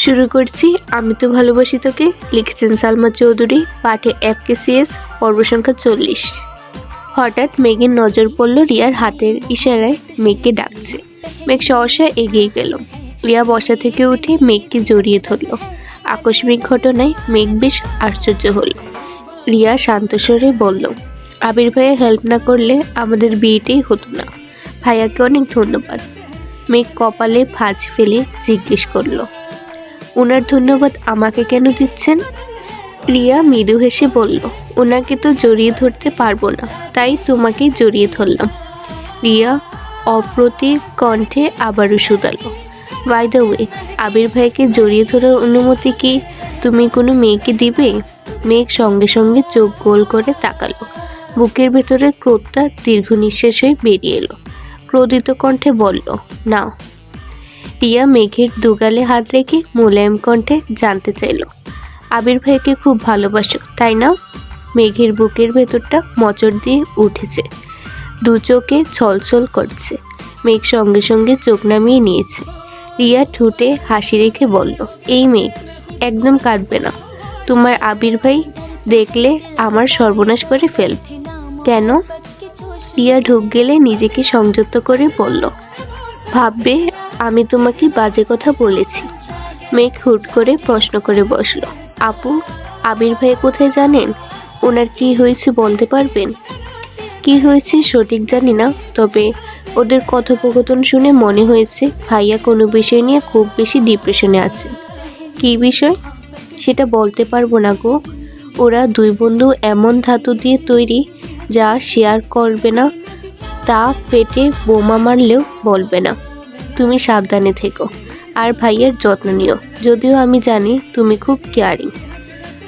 শুরু করছি আমি তো ভালোবাসি তোকে। লিখেছেন সালমা চৌধুরী। পাঠে FKCS। পর্ব সংখ্যা 40। হঠাৎ মেঘের নজর পড়ল রিয়ার হাতের ইশারায় মেঘকে ডাকছে। মেঘ সহসা এগিয়ে গেল। রিয়া বসা থেকে উঠে মেঘকে জড়িয়ে ধরল। আকস্মিক ঘটনায় মেঘ বেশ আশ্চর্য হল। রিয়া শান্ত স্বরে বলল, আবির ভাইয়া হেল্প না করলে আমাদের বিয়েটাই হতো না। ভাইয়াকে অনেক ধন্যবাদ। মেঘ কপালে ভাঁজ ফেলে জিজ্ঞেস করল, ওনার ধন্যবাদ আমাকে কেন দিচ্ছেন? রিয়া মৃদু হেসে বলল, ওনাকে তো জড়িয়ে ধরতে পারবো না, তাই তোমাকেই জড়িয়ে ধরলাম। রিয়া অপ্রতিভ কণ্ঠে আবারও শুধালো, বাই দ্য ওয়ে, আবির ভাইকে জড়িয়ে ধরার অনুমতি কি তুমি কোনো মেয়েকে দিবে? মেঘ সঙ্গে সঙ্গে চোখ গোল করে তাকালো। বুকের ভেতরে ক্রোধটা দীর্ঘ নিঃশ্বাস হয়ে বেরিয়ে এলো। ক্রোধিত কণ্ঠে বলল, না। রিয়া মেঘের দুগালে হাত রেখে মোলায়েম কণ্ঠে জানতে চাইল, আবির ভাইকে খুব ভালোবাসো তাই না? মেঘের বুকের ভেতরটা মোচড় দিয়ে উঠেছে, দু চোখে ছলছল করছে। মেঘ সঙ্গে সঙ্গে চোখ নামিয়ে নিয়েছে। রিয়া ঠোঁটে হাসি রেখে বলল, এই মেঘ, একদম কাঁদবে না। তোমার আবির ভাই দেখলে আমার সর্বনাশ করে ফেলবে। কেন? রিয়া ঢুক গেলে নিজেকে সংযত করে বলল, ভাববে আমি তোমাকে বাজে কথা বলেছি। মেঘ হুট করে প্রশ্ন করে বসলো, আপু, আবির ভাই কোথায় জানেন? ওনার কি হয়েছে বলতে পারবেন? কি হয়েছে সঠিক জানি না, তবে ওদের কথোপকথন শুনে মনে হয়েছে ভাইয়া কোনো বিষয় নিয়ে খুব বেশি ডিপ্রেশনে আছে। কি বিষয় সেটা বলতে পারবো না গো। ওরা দুই বন্ধু এমন ধাতু দিয়ে তৈরি যা শেয়ার করবে না, তা পেটে বোমা মারলেও বলবে না। তুমি সাবধানে থেকো আর ভাইয়ের যত্ন নিও, যদিও আমি জানি তুমি খুব কেয়ারিং।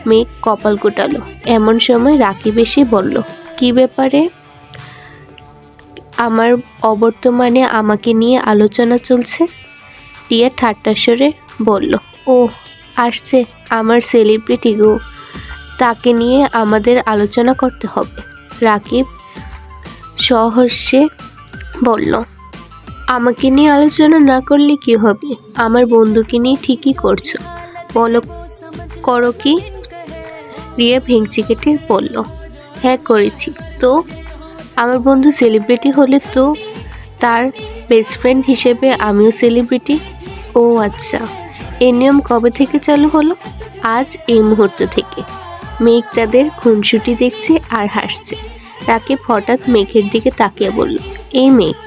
মেঘ কপাল গোটালো। এমন সময় রাকিব এসে বলল, কি ব্যাপারে? আমার অবর্তমানে আমাকে নিয়ে আলোচনা চলছে। রিয়া ঠাট্টার স্বরে বলল, ও আসছে আমার সেলিব্রিটি গো, তাকে নিয়ে আমাদের আলোচনা করতে হবে। রাকিব সহস্যে বলল, আমাকে নিয়ে আলোচনা না করলে কি হবে? আমার বন্ধুকে নিয়ে ঠিকই করছো, বলো করো কি? রিয়া ভেঙচি কেটে বলল, হ্যাঁ করেছি তো। আমার বন্ধু সেলিব্রিটি হলে তো তার বেস্ট ফ্রেন্ড হিসেবে আমিও সেলিব্রিটি। ও আচ্ছা, এই নিয়ম কবে থেকে চালু হলো? আজ এই মুহূর্ত থেকে। মেঘ তাদের খুনসুটি দেখছে আর হাসছে। রাকিব হঠাৎ মেঘের দিকে তাকিয়ে বলল, এই মেঘ,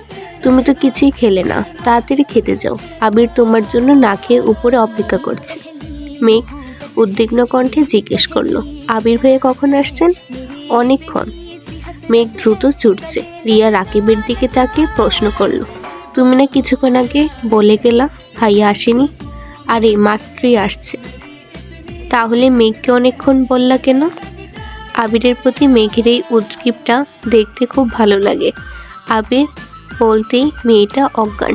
তুমি তো কিছুই খেলে না, তাড়াতাড়ি খেতে যাও। আবির তোমার জন্য না খেয়ে উপরে অপেক্ষা করছে। মেঘ উদ্বিগ্ন কণ্ঠে জিজ্ঞেস করলো, আবির ভাইয়া কখন আসছেন? অনেকক্ষণ। মেঘ দ্রুত ছুটছে। রিয়া রাকিবের দিকে তাকিয়ে প্রশ্ন করলো, তুমি না কিছুক্ষণ আগে বলে গেলা ভাইয়া আসেনি? আরে মাত্রই আসছে। তাহলে মেঘকে অনেকক্ষণ বললা কেন? আবিরের প্রতি মেঘের এই উদ্গ্রীবটা দেখতে খুব ভালো লাগে। আবির বলতেই মেয়েটা অজ্ঞান।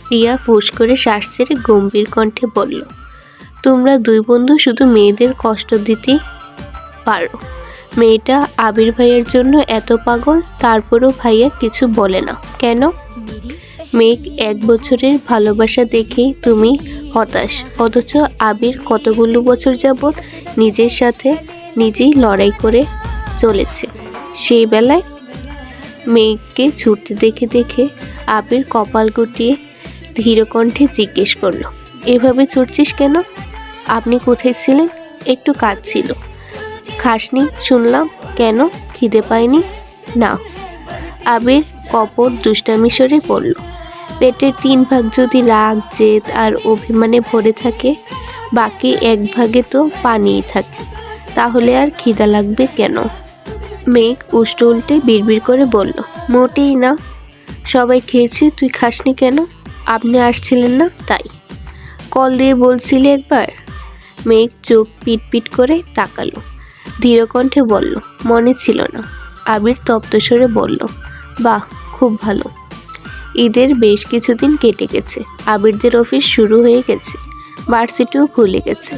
রিয়া ফুঁস করে শ্বাস ছেড়ে গম্ভীর কণ্ঠে বলল, তোমরা দুই বন্ধু শুধু মেয়েদের কষ্ট দিতেই পারো। মেয়েটা আবির ভাইয়ের জন্য এত পাগল, তারপরও ভাইয়া কিছু বলে না কেন? মেঘ, 1 বছরের ভালোবাসা দেখেই তুমি হতাশ, অথচ আবির কতগুলো বছর যাবৎ নিজের সাথে নিজেই লড়াই করে চলেছে। সেই বেলায় মেঘকে ছুটতে দেখে দেখে আবির কপাল গুটিয়ে ধীর কণ্ঠে জিজ্ঞেস করলো, এভাবে ছুটছিস কেন? আপনি কোথায় ছিলেন? একটু কাজ ছিল। খাসনি শুনলাম, কেন? খিদে পায়নি? না। আবির কপট দুষ্টামি স্বরে বলল, পেটের 3 ভাগ যদি রাগ, জেদ আর অভিমানে ভরে থাকে, বাকি 1 ভাগে তো পানিই থাকে, তাহলে আর খিদা লাগবে কেন? মেঘ উষ্ট উল্টে বিড়বিড় করে বলল, মোটেই না। সবাই খেয়েছে, তুই খাসনি কেন? আপনি আসছিলেন না তাই। কল দিয়ে বলছিলি একবার। মেঘ চোখ পিটপিট করে তাকালো। ধীর কণ্ঠে বলল, মনে ছিল না। আবির তপ্ত স্বরে বলল, বাহ, খুব ভালো। ঈদের বেশ কিছুদিন কেটে গেছে। আবিরদের অফিস শুরু হয়ে গেছে, ভার্সিটিও খুলে গেছে।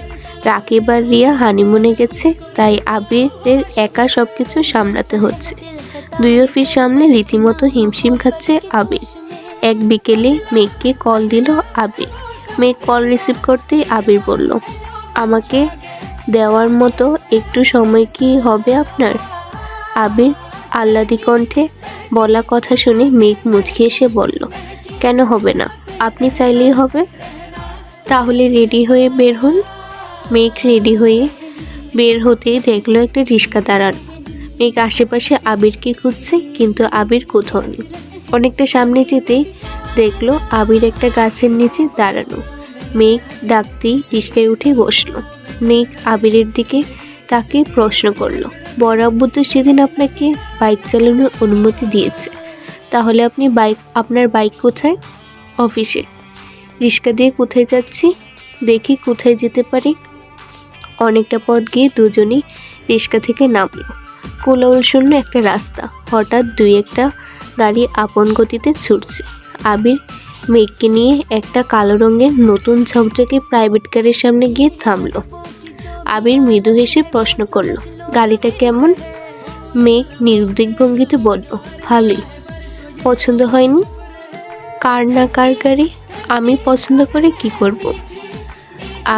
রাকিব আর রিয়া হানিমুনে গেছে, তাই আবিরের একা সবকিছু সামলাতে হচ্ছে। 2 অফিস সামলে রীতিমতো হিমশিম খাচ্ছে আবির। এক বিকেলে মেঘকে কল দিল আবির। মেঘ কল রিসিভ করতেই আবির বলল, আমাকে দেওয়ার মতো একটু সময় কি হবে আপনার? আবির আহ্লাদি কণ্ঠে বলা কথা শুনে মেঘ মুচকি এসে বলল, কেন হবে না, আপনি চাইলেই হবে। তাহলে রেডি হয়ে বের হন। মেঘ রেডি হয়ে বের হতেই দেখলো একটা রিক্সা দাঁড়ানো। মেঘ আশেপাশে আবিরকে খুঁজছে, কিন্তু আবির কোথাও নেই। অনেকটা সামনে যেতেই দেখলো আবির একটা গাছের নিচে দাঁড়ানো। মেঘ ডাকতেই রিক্সায় উঠে বসলো। মেঘ আবিরের দিকে তাকে প্রশ্ন করলো, বড় আব্বু তো সেদিন আপনাকে বাইক চালানোর অনুমতি দিয়েছে, তাহলে আপনার বাইক কোথায়? অফিসে। রিক্সা দিয়ে কোথায় যাচ্ছি? দেখি কোথায় যেতে পারি। অনেকটা পথ গিয়ে দুজনেই রিক্সা থেকে নামলো। কোলাহল শূন্য একটা রাস্তা। হঠাৎ দুই একটা গাড়ি আপন গতিতে ছুটছে। আবির মেঘকে নিয়ে একটা কালো রঙের নতুন ঝকঝকে প্রাইভেট কারের সামনে গিয়ে থামলো। আবির মৃদু হেসে প্রশ্ন করলো, গাড়িটা কেমন? মেঘ নিরুদ্বেগ ভঙ্গিতে বলল, ভালোই। পছন্দ হয়নি? কার না কার গাড়ি, আমি পছন্দ করে কি করব?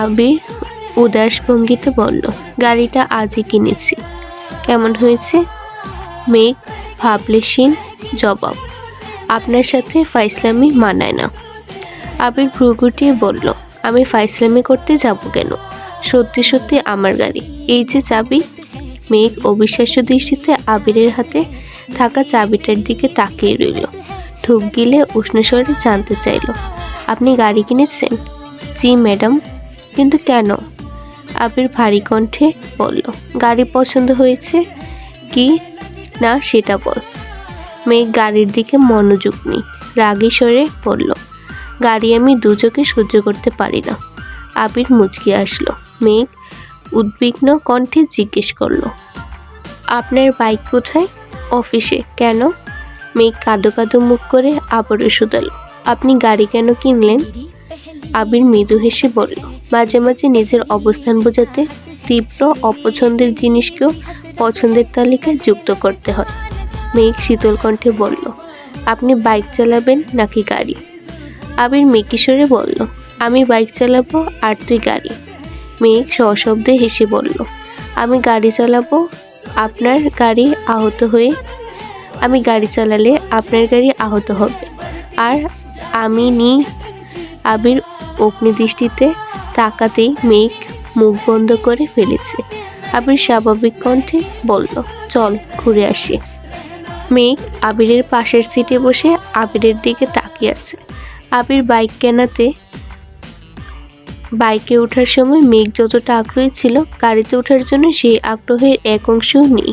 আবির উদাস ভঙ্গিতে বলল, গাড়িটা আজই কিনেছি। কেমন হয়েছে? মেঘ ভাবলেশীন জবাব, আপনার সাথে ফাইসলামি মানায় না। আবির ভ্রু গুটিয়ে বলল, আমি ফাইসলামি করতে যাব কেন? সত্যি সত্যি আমার গাড়ি, এই যে চাবি। মেঘ অবিশ্বাস্য দৃষ্টিতে আবিরের হাতে থাকা চাবিটার দিকে তাকিয়ে রইল। ঢুক গিলে উষ্ণস্বরে জানতে চাইল, আপনি গাড়ি কিনেছেন? জি ম্যাডাম। কিন্তু কেন? আবির ভারী কণ্ঠে বলল, গাড়ি পছন্দ হয়েছে কি না সেটা বল। মেঘ গাড়ির দিকে মনোযোগ নেই, রাগী স্বরে বলল, গাড়ি আমি দু চোখে সহ্য করতে পারি না। আবির মুচকি আসলো। মেঘ উদ্বিগ্ন কণ্ঠে জিজ্ঞেস করলো, আপনার বাইক কোথায়? অফিসে। কেন? মেঘ কাঁদো কাঁদো মুখ করে আবারও শুধালো, আপনি গাড়ি কেন কিনলেন? আবির মৃদু হেসে বলল, মাঝে মাঝে নিজের অবস্থান বোঝাতে তীব্র অপছন্দের জিনিসকেও পছন্দের তালিকায় যুক্ত করতে হয়। মেঘ শীতল কণ্ঠে বলল, আপনি বাইক চালাবেন নাকি গাড়ি? আবির মেকিশোরে বলল, আমি বাইক চালাবো আর তুই গাড়ি। মেঘ সশব্দে হেসে বলল, আমি গাড়ি চালাবো, আপনার গাড়ি আহত হয়ে আমি গাড়ি চালালে আপনার গাড়ি আহত হবে, আর আমি নি। আবির অগ্নিদৃষ্টিতে তাকাতেই মেঘ মুখ বন্ধ করে ফেলেছে। আবির স্বাভাবিক কণ্ঠে বলল, চল ঘুরে আসি। মেঘ আবিরের পাশের সিটে বসে আবিরের দিকে তাকিয়ে আছে। আবির বাইকে ওঠার সময় মেঘ যতটা আগ্রহী ছিল, গাড়িতে ওঠার জন্য সেই আগ্রহের এক অংশও নেই।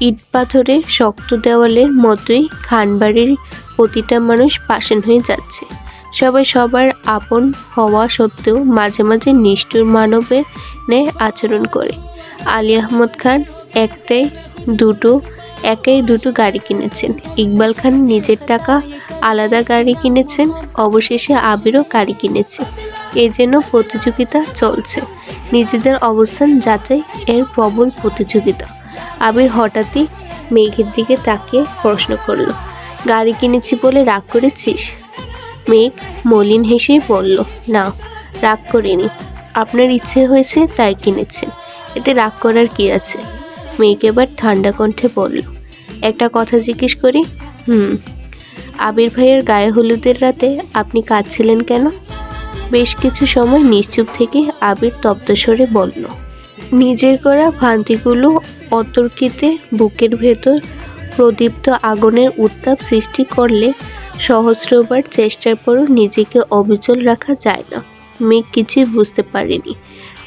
ইট পাথরের শক্ত দেওয়ালের মতোই খানবাড়ির প্রতিটা মানুষ পাষাণ হয়ে যাচ্ছে। সবাই সবার আপন হওয়া সত্ত্বেও মাঝে মাঝে নিষ্ঠুর মানবের ন্যায় আচরণ করে। আলী আহমদ খান একাই দুটো গাড়ি কিনেছেন। ইকবাল খান নিজের টাকা আলাদা গাড়ি কিনেছেন। অবশেষে আবিরও গাড়ি কিনেছে। এ যেন প্রতিযোগিতা চলছে, নিজেদের অবস্থান যাচাই এর প্রবল প্রতিযোগিতা। আবির হঠাৎই মেঘের দিকে তাকিয়ে প্রশ্ন করল, গাড়ি কিনেছি বলে রাগ করেছিস? মেঘ মলিন হেসেই বলল, না, রাগ করিনি। আপনার ইচ্ছে হয়েছে তাই কিনেছেন, এতে রাগ করার কি আছে? মেঘ এবার ঠান্ডা কণ্ঠে বলল, একটা কথা জিজ্ঞেস করি? আবির ভাইয়ের গায়ে হলুদের রাতে আপনি কাঁদছিলেন কেন? বেশ কিছু সময় নিশ্চুপ থেকে আবির তপ্তস্বরে বলল, নিজের করা ভ্রান্তিগুলো অতর্কিতে বুকের ভেতর প্রদীপ্ত আগুনের উত্তাপ সৃষ্টি করলে সহস্রবার চেষ্টার পরও নিজেকে অবিচল রাখা যায় না। মেঘ কিছুই বুঝতে পারেনি,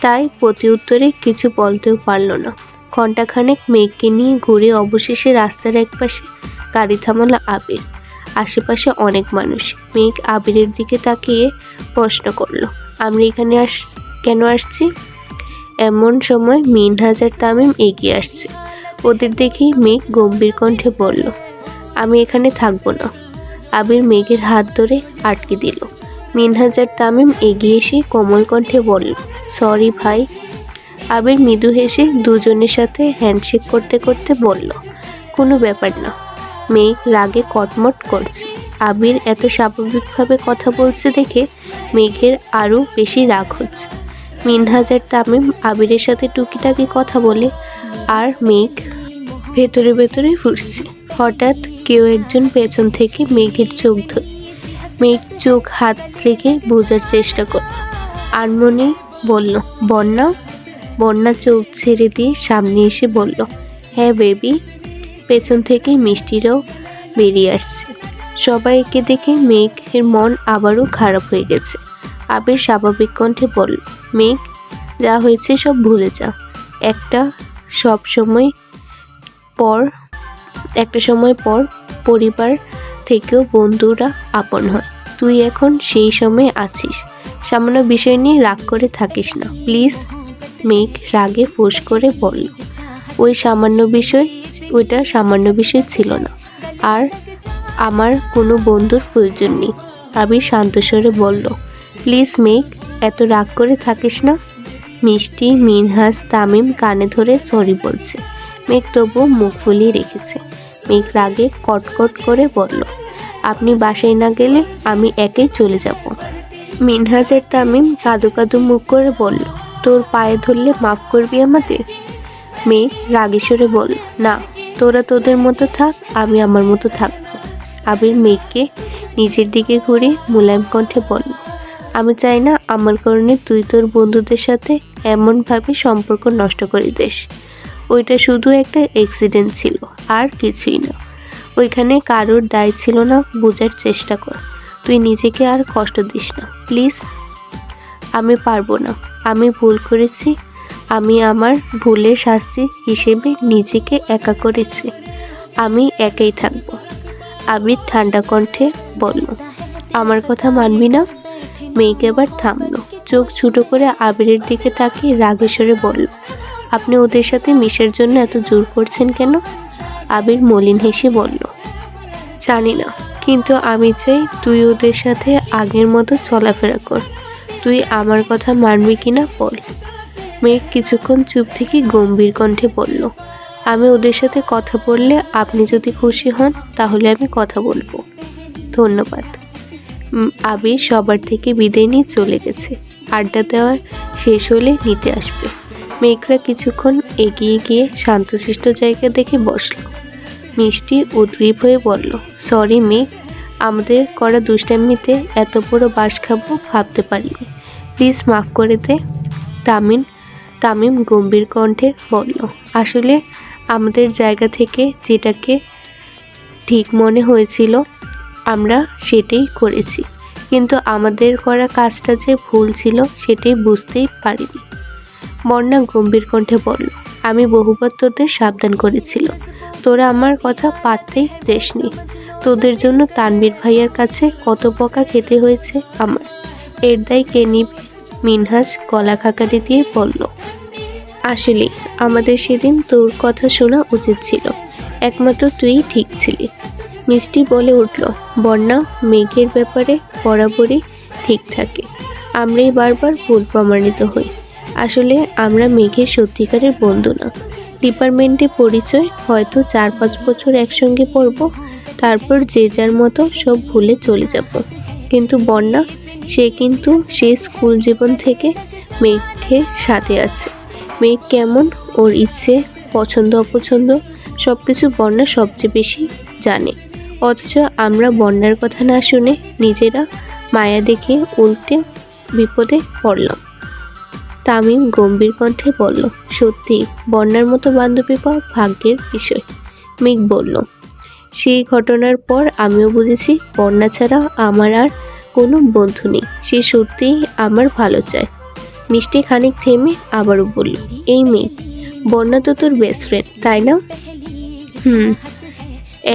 তাই প্রতি উত্তরে কিছু বলতেও পারল না। ঘণ্টাখানেক মেঘকে নিয়ে ঘুরে অবশেষে রাস্তার একপাশে গাড়ি থামালো আবির। আশেপাশে অনেক মানুষ। মেঘ আবিরের দিকে তাকিয়ে প্রশ্ন করল, আমরা এখানে কেন আসছি? এমন সময় মিনহাজ আর তামিম এগিয়ে আসছে। ওদের দেখেই মেঘ গম্ভীর কণ্ঠে বলল, আমি এখানে থাকবো না। আবির মেঘের হাত ধরে আটকে দিল। মিনহাজ আর তামিম এগিয়ে এসে কোমল কণ্ঠে বলল, সরি ভাই। আবির মৃদু হেসে দুজনের সাথে হ্যান্ডশেক করতে করতে বলল, কোনো ব্যাপার না। মেঘ রাগে কটমট করছে। আবির এত স্বাভাবিকভাবে কথা বলছে দেখে মেঘের আরও বেশি রাগ হচ্ছে। মিনহাজ আর তামিম আবিরের সাথে টুকিটাকি কথা বলে আর মেঘ ভেতরে ভেতরে ফুঁসছে। হঠাৎ কেউ একজন পেছন থেকে মেঘের চোখ ধরে। মেঘ চোখ হাত রেখে বোঝার চেষ্টা করল। আনমনি বলল, বন্যা। বন্যা চোখ ছেড়ে দিয়ে সামনে এসে বলল, হ্যাঁ বেবি। পেছন থেকে মিষ্টিরাও বেরিয়ে আসছে। সবাইকে দেখে মেঘের মন আবারও খারাপ হয়ে গেছে। আবির স্বাভাবিক কণ্ঠে বলল, মেঘ, যা হয়েছে সব ভুলে যা। একটা সময় পর পরিবার থেকেও বন্ধুরা আপন হয়। তুই এখন সেই সময় আছিস। সামান্য বিষয় নিয়ে রাগ করে থাকিস না প্লিজ। মেঘ রাগে ফোঁস করে বলল, ওইটা সামান্য বিষয় ছিল না, আর আমার কোনো বন্ধুর প্রয়োজন নেই। আবির শান্ত স্বরে বলল, প্লিজ মেঘ, এত রাগ করে থাকিস না। মিষ্টি, মিনহাজ, তামিম কানে ধরে সরি বলছে। মেঘ তবুও মুখ ফুলিয়ে রেখেছে। মেঘ রাগে কটকট করে বলল, আপনি বাসায় না গেলে আমি একাই চলে যাব। মিনহাজ আর তামিম কাঁদো কাঁদো মুখ করে বলল, তোর পায়ে ধরলে মাফ করবি আমাদের? মেঘ রাগেশ্বরে বলল, না, তোরা তোদের মতো থাক, আমি আমার মতো থাকবো। আবির মেঘকে নিজের দিকে ঘুরে মোলায়েম কণ্ঠে বলল, আমি চাই না আমার কারণে তুই তোর বন্ধুদের সাথে এমনভাবে সম্পর্ক নষ্ট করে দিস। ওইটা শুধু একটা অ্যাক্সিডেন্ট ছিল, আর কিছুই না। ওইখানে কারোর দায় ছিল না। বোঝার চেষ্টা কর। তুই নিজেকে আর কষ্ট দিস না প্লিজ। আমি পারবো না। আমি ভুল করেছি। আমি আমার ভুলের শাস্তি হিসেবে নিজেকে একা করেছি। আমি একাই থাকবো। আবির ঠান্ডা কণ্ঠে বলল, আমার কথা মানবি না? মেঘ এবার থামলো। চোখ ছোট করে আবিরের দিকে তাকিয়ে রাগেশ্বরে বলল, আপনি ওদের সাথে মিশার জন্য এত জোর করছেন কেন? আবির মলিন হেসে বলল, জানি না, কিন্তু আমি চাই তুই ওদের সাথে আগের মতো চলাফেরা কর। তুই আমার কথা মানবি কিনা বল। মেঘ কিছুক্ষণ চুপ থেকে গম্ভীর কণ্ঠে বলল, আমি ওদের সাথে কথা বললে আপনি যদি খুশি হন তাহলে আমি কথা বলবো। ধন্যবাদ। আবির সবার থেকে বিদায় নিয়ে চলে গেছে। আড্ডা দেওয়ার শেষ হলে নিতে আসবে। মেঘরা কিছুক্ষণ এগিয়ে গিয়ে শান্তশিষ্ট জায়গা দেখে বসল। মিষ্টি উদ্গ্রীব হয়ে বলল, সরি মেঘ, আমাদের করা দুষ্টামিতে এত বড় বাস খাবো ভাবতে পারিনি। প্লিজ মাফ করে দে। তামিম গম্ভীর কণ্ঠে বলল, আসলে আমাদের জায়গা থেকে যেটাকে ঠিক মনে হয়েছিল আমরা সেটাই করেছি, কিন্তু আমাদের করা কাজটা যে ভুল ছিল সেটাই বুঝতেই পারিনি। বন্যা গম্ভীর কণ্ঠে বলল, আমি বহুবার তোদের সাবধান করেছিলাম, তোরা আমার কথা পাত্তেই দেসনি। তোদের জন্য তানভীর ভাইয়ার কাছে কত বকা খেতে হয়েছে আমার। এর দায় কে নিবে? মিনহাজ গলা খাকারি দিয়ে বলল, আসলে আমাদের সেদিন তোর কথা শোনা উচিত ছিল। একমাত্র তুই ঠিক ছিলি। মিষ্টি বলে উঠল, বন্যা মেঘের ব্যাপারে বরাবরই ঠিক থাকে। আমরাই বারবার ভুল প্রমাণিত হই। আসলে আমরা মেঘের সত্যিকারের বন্ধু না। ডিপার্টমেন্টে পরিচয়, হয়তো 4-5 বছর একসঙ্গে পড়ব, তারপর যে যার মতো সব ভুলে চলে যাব। কিন্তু বন্যা, সে স্কুল জীবন থেকে মেঘের সাথে আছে। মেঘ কেমন, ওর ইচ্ছে, পছন্দ অপছন্দ সব কিছু বন্যা সবচেয়ে বেশি জানে। অথচ আমরা বন্যার কথা না শুনে নিজেরা মায়া দেখে উল্টে বিপদে পড়লাম। তামিম গম্ভীর কণ্ঠে বলল, সত্যি বন্যার মতো বান্ধবী পাওয়া ভাগ্যের বিষয়। মেঘ বলল, সেই ঘটনার পর আমিও বুঝেছি বন্যা ছাড়া আমার আর কোনো বন্ধু নেই। সে সত্যিই আমার ভালো চায়। মিষ্টি খানিক থেমে আবারও বলল, এই মেঘ, বন্যা তো তোর বেস্ট ফ্রেন্ড, তাই না?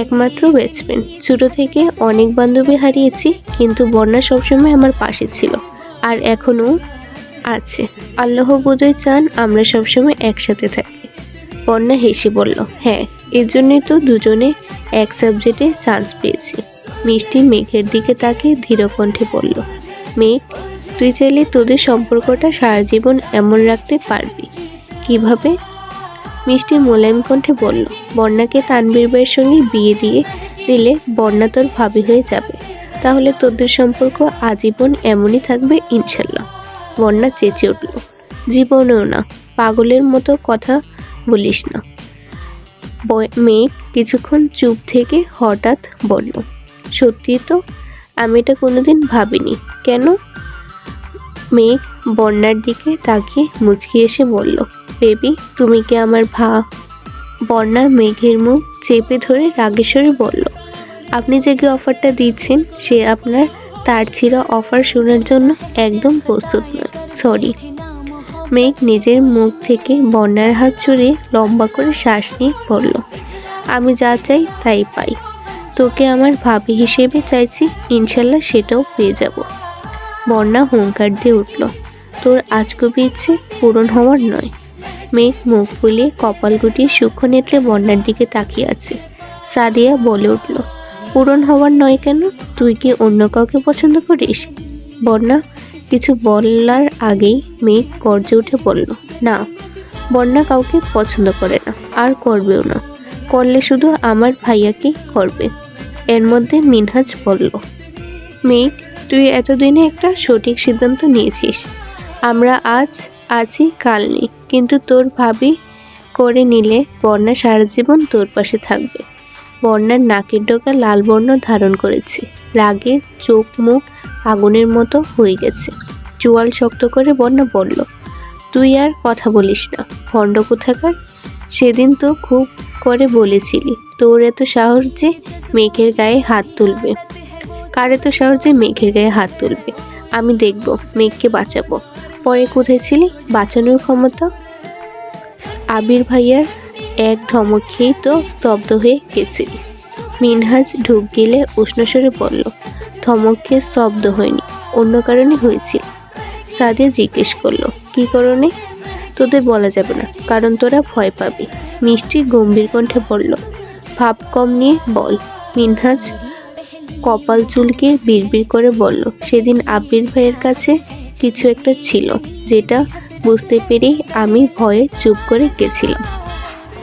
একমাত্র বেস্ট ফ্রেন্ড। ছোটো থেকে অনেক বান্ধবী হারিয়েছি, কিন্তু বন্যা সবসময় আমার পাশে ছিল, আর এখনও আছে। আল্লাহ বোধহয় চান আমরা সবসময় একসাথে থাকি। বন্যা হেসে বলল, হ্যাঁ, এর জন্যই তো দুজনে এক সাবজেক্টে চান্স পেয়েছি। মিষ্টি মেঘের দিকে তাকিয়ে ধীর কণ্ঠে বলল, মেঘ, তুই চাইলে তোদের সম্পর্কটা সারা জীবন এমন রাখতে পারবি। কিভাবে? মিষ্টি মোলায়েম কণ্ঠে বলল, বন্যাকে তানভীর ভাইয়ের সঙ্গে বিয়ে দিয়ে দিলে বন্যা তোর ভাবি হয়ে যাবে, তাহলে তোদের সম্পর্ক আজীবন এমনই থাকবে ইনশাল্লাহ। বন্যা চেঁচে উঠল, জীবনেও না, পাগলের মতো কথা বলিস না। মেঘ কিছুক্ষণ চুপ থেকে হঠাৎ বলল, সত্যি তো, আমি এটা কোনোদিন ভাবিনি। কেন? মেঘ বন্যার দিকে তাকিয়ে মুচকি এসে বলল, বেবি, তুমি কি আমার বন্যা মেঘের মুখ চেপে ধরে রাগেশ্বরে বলল, আপনি যে অফারটা দিচ্ছেন সে আপনার তার ছিল অফার শোনার জন্য একদম প্রস্তুত নয়, সরি। মেঘ নিজের মুখ থেকে বন্যার হাত ছড়িয়ে লম্বা করে শ্বাস নিয়ে বলল, আমি যা চাই তাই পাই। তোকে আমার ভাবি হিসেবে চাইছি, ইনশাল্লাহ সেটাও পেয়ে যাব। বন্যা হুঙ্কার দিয়ে উঠল, তোর আজগুবি ইচ্ছে পূরণ হওয়ার নয়। মেঘ মুখ ফুলিয়ে কপাল গুটিয়ে সূক্ষ্ম নেত্রে বন্যার দিকে তাকিয়ে আছে। সাদিয়া বলে উঠল, পূরণ হওয়ার নয় কেন? তুই কি অন্য কাউকে পছন্দ করিস? বন্যা কিছু বলার আগেই মেঘ গর্জে উঠে বলল, না, বন্যা কাউকে পছন্দ করে না, আর করবেও না। করলে শুধু আমার ভাইয়াকে করবে। এর মধ্যে মিনহাজ বলল, মেঘ, তুই এতদিনে একটা সঠিক সিদ্ধান্ত নিয়েছিস। আমরা আজ আছি, কাল নেই, কিন্তু তোর ভাবি করে নিলে বন্যা সারা জীবন তোর পাশে থাকবে। বন্যার নাকের ডগা লাল বর্ণ ধারণ করেছে, রাগে চোখ মুখ আগুনের মতো হয়ে গেছে। চোয়াল শক্ত করে বন্যা বলল, তুই আর কথা বলিস না, ভণ্ড কোথাকার। সেদিন তো খুব করে বলেছিলি তোর এত সাহস যে মেঘের গায়ে হাত তুলবে। কার এত সাহস যে মেঘের গায়ে হাত তুলবে? আমি দেখব, মেঘকে বাঁচাবো। পরে কোথায় ছিলি বাঁচানোর ক্ষমতা? আবির ভাইয়ার এক ধমক খেয়েই তো স্তব্ধ হয়ে গেছিলি। মিনহাজ ঢুক গেলে উষ্ণস্বরে বলল, ধমক খেয়ে স্তব্ধ হয়নি, অন্য কারণে হয়েছিল। সাদিয়া জিজ্ঞেস করলো, কি কারণে? তোদের বলা যাবে না, কারণ তোরা ভয় পাবি। মিষ্টি গম্ভীর কণ্ঠে বলল, ভাব কম নিয়ে বল। মিনহাজ কপাল চুলকে বিড়বিড় করে বলল, সেদিন আবির ভাইয়ের কাছে কিছু একটা ছিল, যেটা বুঝতে পেরেই আমি ভয়ে চুপ করে গেছিলাম।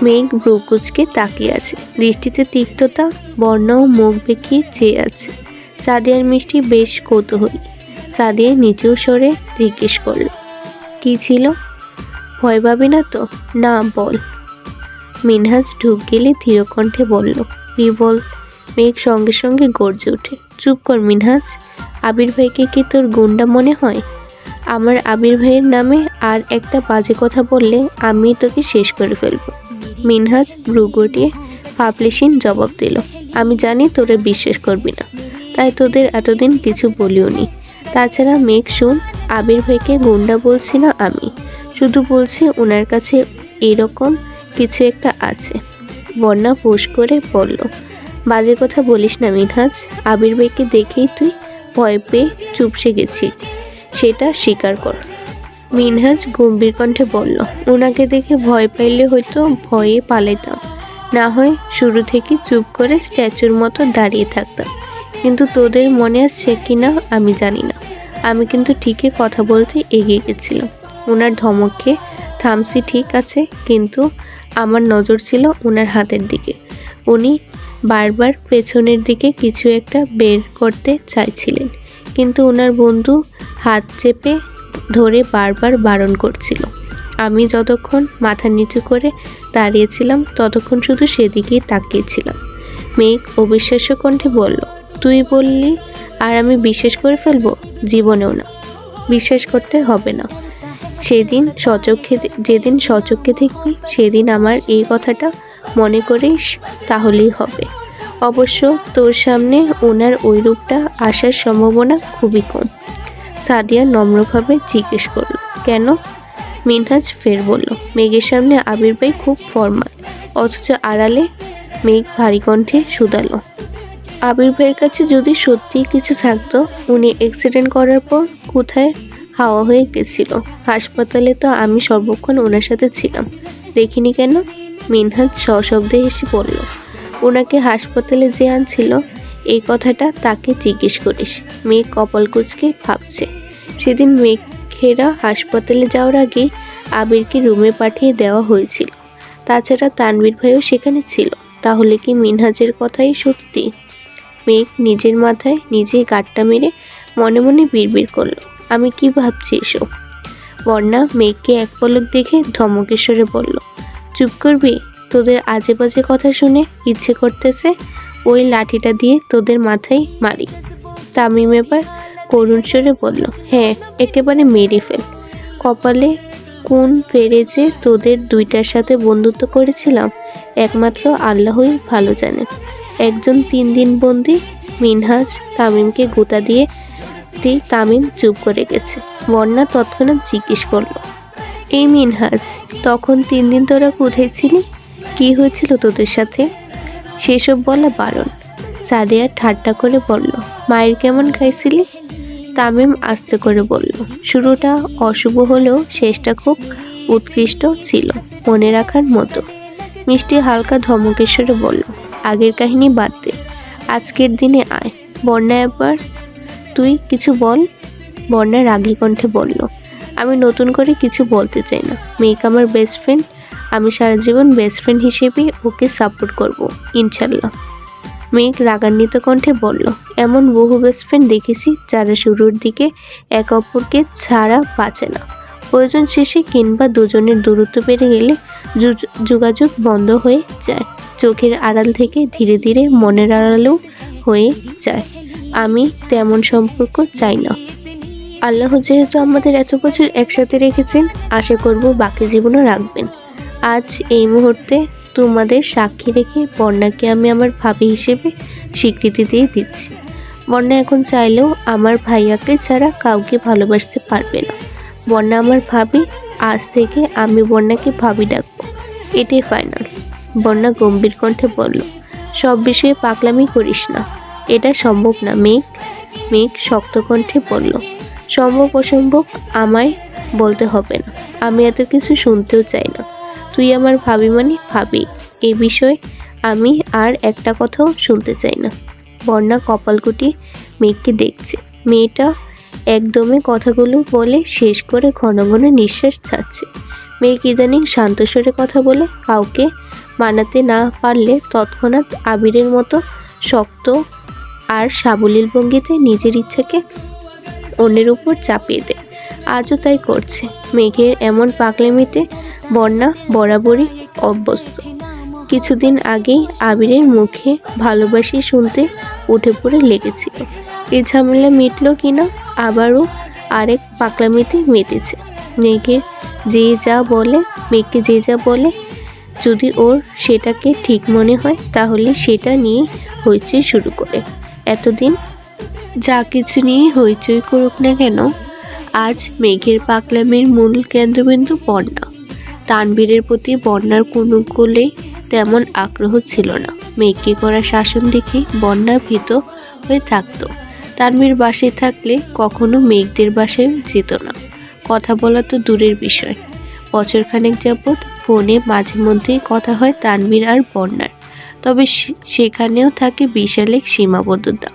মেঘ ব্রুকুচকে তাকিয়ে আছে, দৃষ্টিতে তিক্ততা, বর্ণ মুখ বেঁকিয়ে চেয়ে আছে। সাদিয়ার মিষ্টি বেশ কৌতূহলী। সাদিয়া নিচু স্বরে জিজ্ঞেস করল, কি ছিল? ভয় পাবি না তো? না, বল। মিনহাজ ঢুক গেলে ধীর কণ্ঠে বলল, বল। মেঘ সঙ্গে সঙ্গে গর্জে ওঠে, চুপ কর মিনহাজ। আবির ভাইকে কি তোর গুন্ডা মনে হয়? আমার আবির ভাইয়ের নামে আর একটা বাজে কথা বললে আমি তোকে শেষ করে ফেলব। মিনহাজ ভ্রু গুটিয়ে পাবলিশিং জবাব দিল, আমি জানি তোরা বিশ্বাস করবি না, তাই তোদের এতদিন কিছু বলিওনি। তাছাড়া মেঘ শুন, আবির ভাইকে গুন্ডা বলছি না আমি, শুধু বলছি ওনার কাছে এরকম কিছু একটা আছে। বন্যা ফোঁস করে বলল, বাজে কথা বলিস না মিনহাজ। আবির ভাইকে দেখেই তুই ভয় পেয়ে চুপসে গেছি, সেটা স্বীকার কর। মিনহাজ গম্ভীর কণ্ঠে বলল, ওনাকে দেখে ভয় পাইলে হয়তো ভয়ে পালাইতাম, না হয় শুরু থেকে চুপ করে স্ট্যাচুর মতো দাঁড়িয়ে থাকতাম। কিন্তু তোদের মনে আসছে কি না আমি জানি না, আমি কিন্তু ঠিকই কথা বলতে এগিয়ে গেছিলাম। ওনার ধমকে থামছি ঠিক আছে, কিন্তু আমার নজর ছিল ওনার হাতের দিকে। উনি বারবার পেছনের দিকে কিছু একটা বের করতে চাইছিলেন, কিন্তু ওনার বন্ধু হাত চেপে ধরে বারবার বারণ করছিল। আমি যতক্ষণ মাথা নিচু করে দাঁড়িয়েছিলাম ততক্ষণ শুধু সেদিকেই তাকিয়েছিলাম। মেঘ অবিশ্বাস্য কণ্ঠে বলল, তুই বললি আর আমি বিশ্বাস করে ফেলবো? জীবনেও না, বিশ্বাস করতে হবে না। যেদিন সচক্ষে দেখবি সেদিন আমার এই কথাটা মনে করিস, তাহলেই হবে। অবশ্য তোর সামনে ওনার ওই রূপটা আসার সম্ভাবনা খুবই কম। সাদিয়া নম্রভাবে জিজ্ঞেস করল, কেন? মিনহাজ ফের বলল, মেঘের সামনে আবির ভাই খুব ফরমাল, অথচ আড়ালে মেঘ ভারী কণ্ঠে শুধালো, আবির ভাইয়ের কাছে যদি সত্যি কিছু থাকতো, উনি অ্যাক্সিডেন্ট করার পর কোথায় হাওয়া হয়ে গেছিল? হাসপাতালে তো আমি সর্বক্ষণ ওনার সাথে ছিলাম, দেখিনি কেন? মিনহাজ সশব্দে হেসে বলল, ওনাকে হাসপাতালে যে আনছিল এই কথাটা তাকে জিজ্ঞেস করিস। মেঘ কপাল কুঁচকে ভাবছে, সেদিন মেঘেরা হাসপাতালে যাওয়ার আগেই আবিরকে রুমে পাঠিয়ে দেওয়া হয়েছিল। তাছাড়া তানভীর ভাইও সেখানে ছিল। তাহলে কি মিনহাজের কথাই সত্যি? মেঘ নিজের মাথায় নিজেই গাঁটটা মেরে মনে মনে বিড়বিড় করলো, আমি কি ভাবছি এসব? বন্যা মেঘকে এক পলক দেখে ধমকের স্বরে বলল, চুপ করবি? তোদের আজে বাজে কথা শুনে ইচ্ছে করতেছে ওই লাঠিটা দিয়ে তোদের মাথায় মারি। তামিম এবার করুণ স্বরে বলল, হ্যাঁ, একেবারে মেরে ফেল। কপালে কোন ফেরে যে তোদের দুইটার সাথে বন্ধুত্ব করেছিলাম একমাত্র আল্লাহই ভালো জানেন। একজন 3 দিন বন্দি। মিনহাজ তামিমকে গুঁতা দিয়ে তামিম চুপ করে গেছে। বন্যা তৎক্ষণাৎ জিজ্ঞেস করলো, এই মিনহাজ, তখন 3 দিন তোরা কোথায় ছিলি? কি হয়েছিল তোদের সাথে? সেসব বলা বারণ। সাদিয়া ঠাট্টা করে বলল, মায়ের কেমন খাইছিলি? তামিম আস্তে করে বলল, শুরুটা অশুভ হলেও শেষটা খুব উৎকৃষ্ট ছিল, মনে রাখার মতো। মিষ্টি হালকা ধমকের স্বরে বলল, আগের কাহিনী বাদ দে, আজকের দিনে আয়। বন্যা, এবার তুই কিছু বল। বন্যা রাগী কণ্ঠে বলল, আমি নতুন করে কিছু বলতে চাই না। মেঘ আমার বেস্ট ফ্রেন্ড, আমি সারা জীবন বেস্ট ফ্রেন্ড হিসেবে ওকে সাপোর্ট করব, ইনশাল্লাহ। মেঘ রাগান্বিত কণ্ঠে বলল, এমন বহু বেস্ট ফ্রেন্ড দেখেছি যারা শুরুর দিকে একে অপরকে ছাড়া বাঁচে না। প্রয়োজন শেষে কিংবা দুজনের দূরত্ব বেড়ে গেলে যোগাযোগ বন্ধ হয়ে যায়, চোখের আড়াল থেকে ধীরে ধীরে মনের আড়ালেও হয়ে যায়। আমি তেমন সম্পর্ক চাই না। আল্লাহ যেহেতু আমাদের এত বছর একসাথে রেখেছেন, আশা করব বাকি জীবনও রাখবেন। আজ এই মুহূর্তে তোমাদের সাক্ষী রেখে বন্যাকে আমি আমার ভাবি হিসেবে স্বীকৃতি দিয়ে দিচ্ছি। বন্যা এখন চাইলেও আমার ভাইয়াকে ছাড়া কাউকে ভালোবাসতে পারবে না। বন্যা আমার ভাবি, আজ থেকে আমি বন্যাকে ভাবি ডাকবো, এটাই ফাইনাল। বন্যা গম্ভীর কণ্ঠে বলল, সব বিষয়ে পাগলামি করিস না, এটা সম্ভব না মেঘ। মেঘ শক্ত কণ্ঠে বলল, সম্ভব অসম্ভব আমায় বলতে হবে না, আমি এত কিছু শুনতেও চাই না। তুই আমার ভাবি মানে ভাবি, এ বিষয়ে আমি আর একটা কথাও শুনতে চাই না। বন্যা কপাল কুটিয়ে মেঘকে দেখছে। মেয়েটা একদমে কথাগুলো বলে শেষ করে ঘন ঘন নিঃশ্বাস ছাড়ছে। মেঘ ইদানিং শান্ত স্বরে কথা বলে, কাউকে মানাতে না পারলে তৎক্ষণাৎ আবিরের মতো শক্ত আর সাবলীল ভঙ্গিতে নিজের ইচ্ছাকে অন্যের উপর চাপিয়ে দেয়। আজও তাই করছে। মেঘের এমন পাগলামিতে বন্যা বরাবরই অভ্যস্ত। কিছুদিন আগেই আবিরের মুখে ভালোবাসি শুনতে উঠে পড়ে লেগেছিল। এই ঝামেলা মিটল কিনা আবারও আরেক পাগলামিতে মেতেছে। মেঘকে যে যা বলে যদি ওর সেটাকে ঠিক মনে হয় তাহলে সেটা নিয়ে হইচই শুরু করে। এতদিন যা কিছু নিয়ে হইচই করুক না কেন, আজ মেঘের পাগলামির মূল কেন্দ্রবিন্দু বন্যা। তানভীরের প্রতি বন্যার কোনো গোলে তেমন আগ্রহ ছিল না। মেঘকে করা শাসন দেখে বন্যা ভীত হয়ে থাকতো। তানভীর বাসায় থাকলে কখনো মেঘদের বাসায় যেত না। কথা বলা তো দূরের বিষয়, বছরখানেক যাবৎ ফোনে মাঝে মধ্যেই কথা হয় তানভীর আর বন্যার। তবে সেখানেও থাকে বিশাল এক সীমাবদ্ধতা।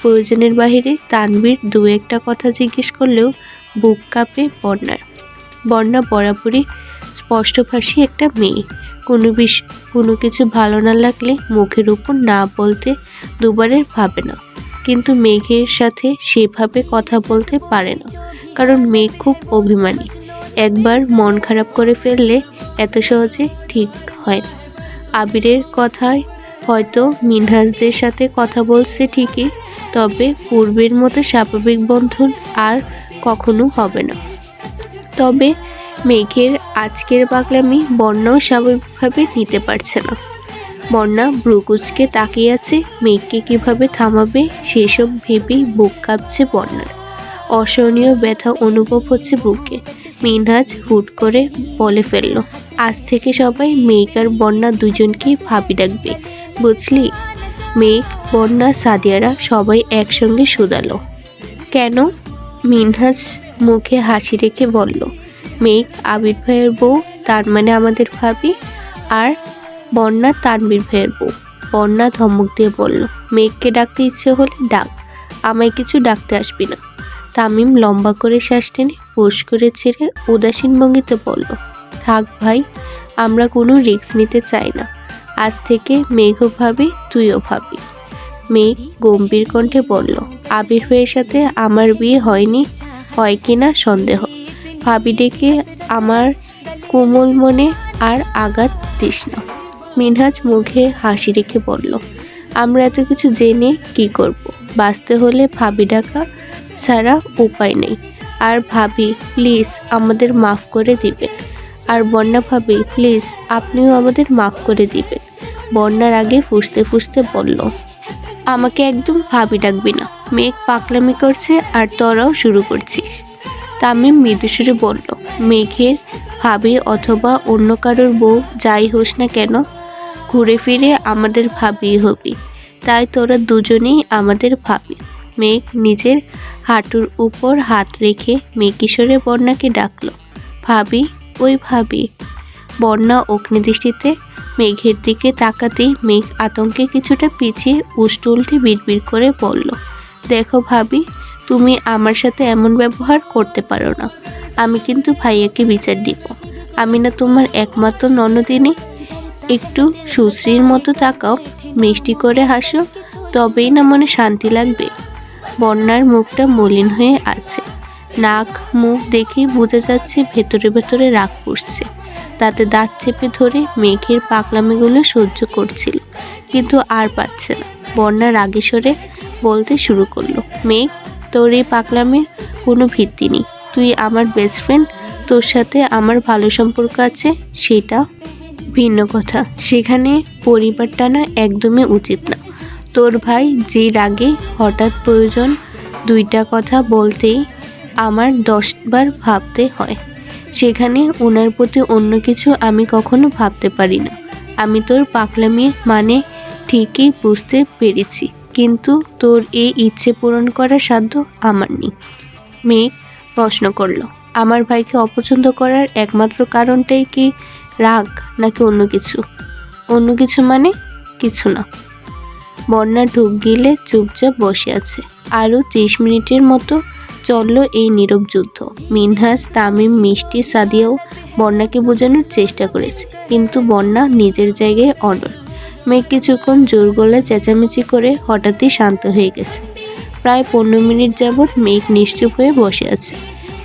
প্রয়োজনের বাহিরে তানভীর দু একটা কথা জিজ্ঞেস করলেও বুক কাঁপে বন্যার। বন্যা বরাবরই স্পষ্টভাষী একটা মেয়ে। কোনো কিছু ভালো না লাগলে মুখের উপর না বলতে দুবারের ভাবে না। কিন্তু মেঘের সাথে সেভাবে কথা বলতে পারে না, কারণ মেঘ খুব অভিমানী। একবার মন খারাপ করে ফেললে এত সহজে ঠিক হয় না। আবিরের কথায় হয়তো মিনহাজদের সাথে কথা বলছে ঠিকই, তবে পূর্বের মতো স্বাভাবিক বন্ধন আর কখনো হবে না। তবে মেঘের আজকের পাগলামি বন্যাও স্বাভাবিকভাবে নিতে পারছে না। বন্যা ব্রুকুচকে তাকিয়ে আছে। মেঘকে কিভাবে থামাবে সেসব ভেবেই বুক কাঁপছে বন্যার। অসহনীয় ব্যথা অনুভব হচ্ছে বুকে। মিনহাজ হুট করে বলে ফেলল, আজ থেকে সবাই মেঘ আর বন্যা দুজনকেই ভাবি ডাকবে, বুঝলি? মেঘ, বন্যা, সাদিয়ারা সবাই একসঙ্গে শুধালো। কেন? মিনহাজ মুখে হাসি রেখে বলল, মেঘ আবির ভাইয়ের বউ, তার মানে আমাদের ভাবি, আর বন্যা তানভীর ভাইয়ের বউ। বন্যা ধমক দিয়ে বলল, মেঘকে ডাকতে ইচ্ছে হলে ডাক, আমায় কিছু ডাকতে আসবি না। তামিম লম্বা করে শ্বাস টেনে ফুস করে ছেড়ে উদাসীন ভঙ্গিতে বলল, থাক ভাই, আমরা কোনো রিস্ক নিতে চাই না। আজ থেকে মেঘও ভাবি, তুইও ভাবি। মেঘ গম্ভীর কণ্ঠে বলল, আবির ভাইয়ের সাথে আমার বিয়ে হয়নি, হয় কিনা সন্দেহ। ভাবি ডেকে আমার কোমল মনে আর আঘাত দিস না। মিনহাজ মুখে হাসি রেখে বলল, আমরা এত কিছু জেনে কি করব? বাঁচতে হলে ভাবি ডাকা ছাড়া উপায় নেই। আর ভাবি প্লিজ আমাদের মাফ করে দিবেন। আর বন্যা ভাবি প্লিজ আপনিও আমাদের মাফ করে দিবেন। বন্যার আগে ফুঁসতে ফুঁসতে বলল, আমাকে একদম ভাবি ডাকবি না। মেঘ পাকলামি করছে আর তোরাও শুরু করছিস। তামিম মৃদুস্বরে বলল, মেঘের ভাবি অথবা অন্য কারোর বউ যাই হোস না কেন, ঘুরে ফিরে আমাদের ভাবি হবি। তাই তোরা দুজনেই আমাদের ভাবি। মেঘ নিজের হাঁটুর উপর হাত রেখে মেঘকিশোরে বন্যাকে ডাকলো, ভাবি, ওই ভাবি। বন্যা অগ্নিদৃষ্টিতে মেঘের দিকে তাকাতেই মেঘ আতঙ্কে কিছুটা পিছিয়ে উল্টে উল্টে বিড়বিড় করে বলল, দেখো ভাবি, তুমি আমার সাথে এমন ব্যবহার করতে পারো না। আমি কিন্তু ভাইয়াকে বিচার দিব। আমি না তোমার একমাত্র ননদিনী। একটু সুশ্রীর মতো তাকাও, মিষ্টি করে হাসো, তবেই না মনে শান্তি লাগবে। বন্যার মুখটা মলিন হয়ে আছে। নাক মুখ দেখেই বোঝা যাচ্ছে ভেতরে ভেতরে রাগ পুষছে। তাতে দাঁত চেপে ধরে মেঘের পাকলামিগুলো সহ্য করছিল, কিন্তু আর পাচ্ছে না। বন্যা রাগী স্বরে বলতে শুরু করলো, মেঘ, তোর এই পাকলামির কোনো ভিত্তি নেই। তুই আমার বেস্ট ফ্রেন্ড, তোর সাথে আমার ভালো সম্পর্ক আছে, সেটা ভিন্ন কথা। সেখানে পরিবার টানা একদমই উচিত না। তোর ভাই যে রাগে হঠাৎ প্রয়োজন দুইটা কথা বলতেই আমার 10 বার ভাবতে হয়। সেখানে ওনার প্রতি অন্য কিছু আমি কখনো ভাবতে পারি না। আমি তোর পাগলামির মানে ঠিকই বুঝতে পেরেছি, কিন্তু তোর এই ইচ্ছে পূরণ করার সাধ্য আমার নেই। মেঘ প্রশ্ন করল, আমার ভাইকে অপছন্দ করার একমাত্র কারণটাই কি রাগ, নাকি অন্য কিছু? অন্য কিছু মানে? কিছু না। বন্যা ঢুক গিলে চুপচাপ বসে আছে। আরও 30 মিনিটের মতো চলল এই নীরব যুদ্ধ। মিনহাজ, তামিম, মিষ্টি, সাদিয়াও বন্যাকে বোঝানোর চেষ্টা করেছে, কিন্তু বন্যা নিজের জায়গায় অনড়। মেঘ কিছুক্ষণ জোর গলায় চেঁচামেচি করে হঠাৎই শান্ত হয়ে গেছে। প্রায় 15 মিনিট যাবৎ মেঘ নিশ্চুপ হয়ে বসে আছে।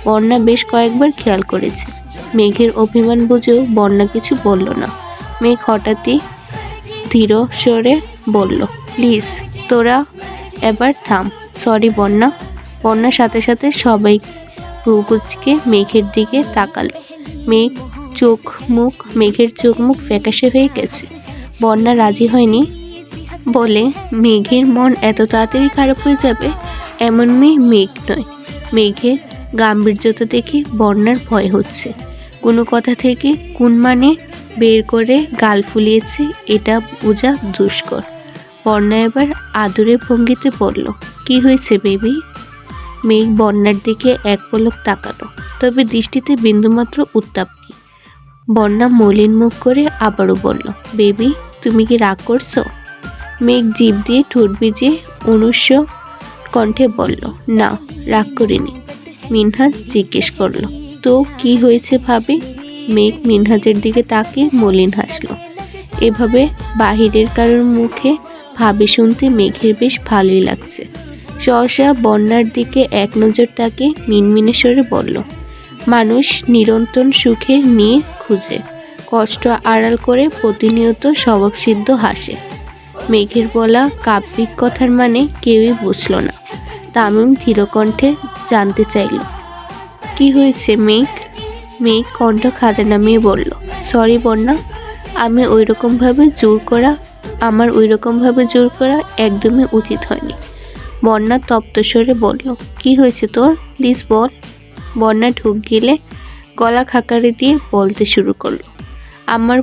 বন্যা বেশ কয়েকবার খেয়াল করেছে। মেঘের অভিমান বুঝেও বন্যা কিছু বলল না। মেঘ হঠাৎই ধীর স্বরে বলল, প্লিজ তোরা এবার থাম। সরি বন্যা। বন্যার সাথে সাথে সবাই ভ্রুকুচকে মেঘের দিকে তাকালো। মেঘের চোখ মুখ ফ্যাকাশে হয়ে গেছে। বন্যা রাজি হয়নি বলে মেঘের মন এত তাড়াতাড়ি খারাপ হয়ে যাবে এমন মেয়ে মেঘ নয়। মেঘের গাম্ভীর্যতা দেখে বন্যার ভয় হচ্ছে। কোনো কথা থেকে কোন মানে বের করে গাল ফুলিয়েছে, এটা বোঝা দুষ্কর। বন্যা এবার আদুরে ভঙ্গিতে বলল, কি হয়েছে বেবি? মেঘ বন্যার দিকে এক পলক তাকালো, তবে দৃষ্টিতে বিন্দুমাত্র উত্তাপ নেই। বন্যা মলিন মুখ করে আবারও বলল, বেবি, তুমি কি রাগ করছো? মেঘ জিভ দিয়ে ঠোঁট ভিজিয়ে অনুস্য কণ্ঠে বলল, না, রাগ করিনি। মিনহাজ জিজ্ঞেস করলো, তো কি হয়েছে ভাবি? মেঘ মিনহাজের দিকে তাকিয়ে মলিন হাসলো। এভাবে বাহিরের কারোর মুখে ভাবি শুনতে মেঘের বেশ ভালোই লাগছে। সহসা বন্যার দিকে এক নজর তাকে মিনমিনে স্বরে বলল, মানুষ নিরন্তর সুখে নিয়ে খুঁজে, কষ্ট আড়াল করে প্রতিনিয়ত স্বভাবসিদ্ধ হাসে। মেঘের বলা কাব্যিক কথার মানে কেউই বুঝল না। তামিম ধীরকণ্ঠে জানতে চাইল, কি হয়েছে মেঘ? মেঘ কণ্ঠ খাদে নামিয়ে বলল, সরি বন্যা, আমার ওই রকমভাবে জোর করা একদমই উচিত হয়নি। বন্যা তপ্ত স্বরে বলল, কি হয়েছে তোর? প্লিজ বল। বন্যা ঢুক গিলে গলা খাকারি দিয়ে বলতে শুরু করলো, আমার